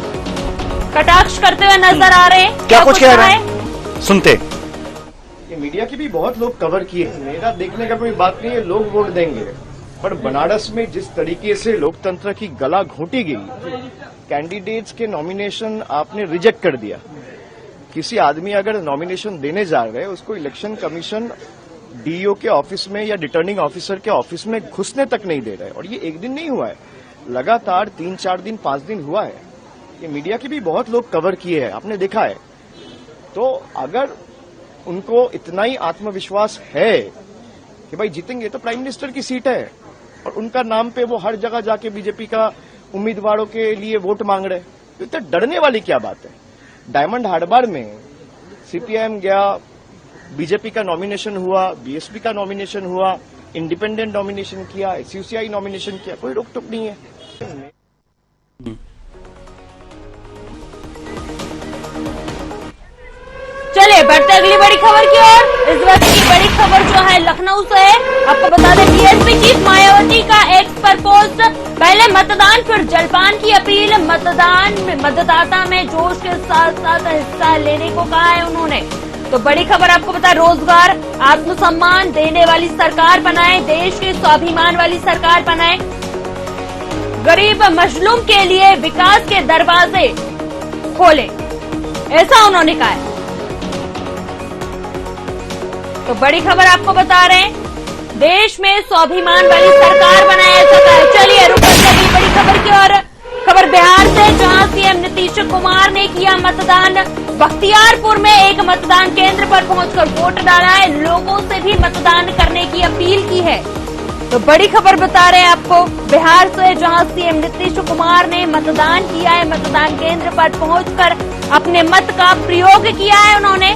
कटाक्ष करते हुए नजर आ रहे हैं। क्या कुछ कह रहे हैं, सुनते। ये मीडिया की भी बहुत लोग कवर किए हैं, मेरा देखने का कोई बात नहीं है, लोग वोट देंगे। पर बनारस में जिस तरीके से लोकतंत्र की गला घोटी गई, कैंडिडेट्स के नॉमिनेशन आपने रिजेक्ट कर दिया। किसी आदमी अगर नॉमिनेशन देने जा रहे हैं, उसको इलेक्शन कमीशन डीईओ के ऑफिस में या रिटर्निंग ऑफिसर के ऑफिस में घुसने तक नहीं दे रहे। और ये एक दिन नहीं हुआ है, लगातार 3-4 दिन 5 दिन हुआ है। ये मीडिया की भी बहुत लोग कवर किए हैं, आपने देखा है। तो अगर उनको इतना ही आत्मविश्वास है कि भाई जीतेंगे, तो प्राइम मिनिस्टर की सीट है और उनका नाम पे वो हर जगह जाके बीजेपी का उम्मीदवारों के लिए वोट मांग रहे, तो इतना डरने वाली क्या बात है। डायमंड हार्बर में सीपीआईएम गया, बीजेपी का नॉमिनेशन हुआ, बीएसपी का नॉमिनेशन हुआ, इंडिपेंडेंट नॉमिनेशन किया, एसयूसीआई नॉमिनेशन किया, कोई रोक टोक नहीं है। चलिए बढ़ते अगली बड़ी खबर की ओर। इस वक्त की बड़ी खबर जो है लखनऊ से है। आपको बता दें, बीएसपी चीफ मायावती का एक्स पर पोस्ट, पहले मतदान फिर जलपान की अपील, मतदाता में जोश के साथ साथ हिस्सा लेने को कहा है उन्होंने। तो बड़ी खबर आपको बता, रोजगार आत्मसम्मान देने वाली सरकार बनाए, देश के स्वाभिमान वाली सरकार बनाए, गरीब मजलूम के लिए विकास के दरवाजे खोले, ऐसा उन्होंने कहा है। तो बड़ी खबर आपको बता रहे हैं, देश में स्वाभिमान वाली सरकार बनाए, ऐसा कहा है। चलिए रुक अगली बड़ी खबर की ओर। खबर बिहार से, जहां सीएम नीतीश कुमार ने किया मतदान, बख्तियारपुर में एक मतदान केंद्र पर पहुंचकर वोट डाला है, लोगों से भी मतदान करने की अपील की है। तो बड़ी खबर बता रहे हैं आपको, बिहार से, जहां सीएम नीतीश कुमार ने मतदान किया है, मतदान केंद्र पर पहुंचकर अपने मत का प्रयोग किया है उन्होंने।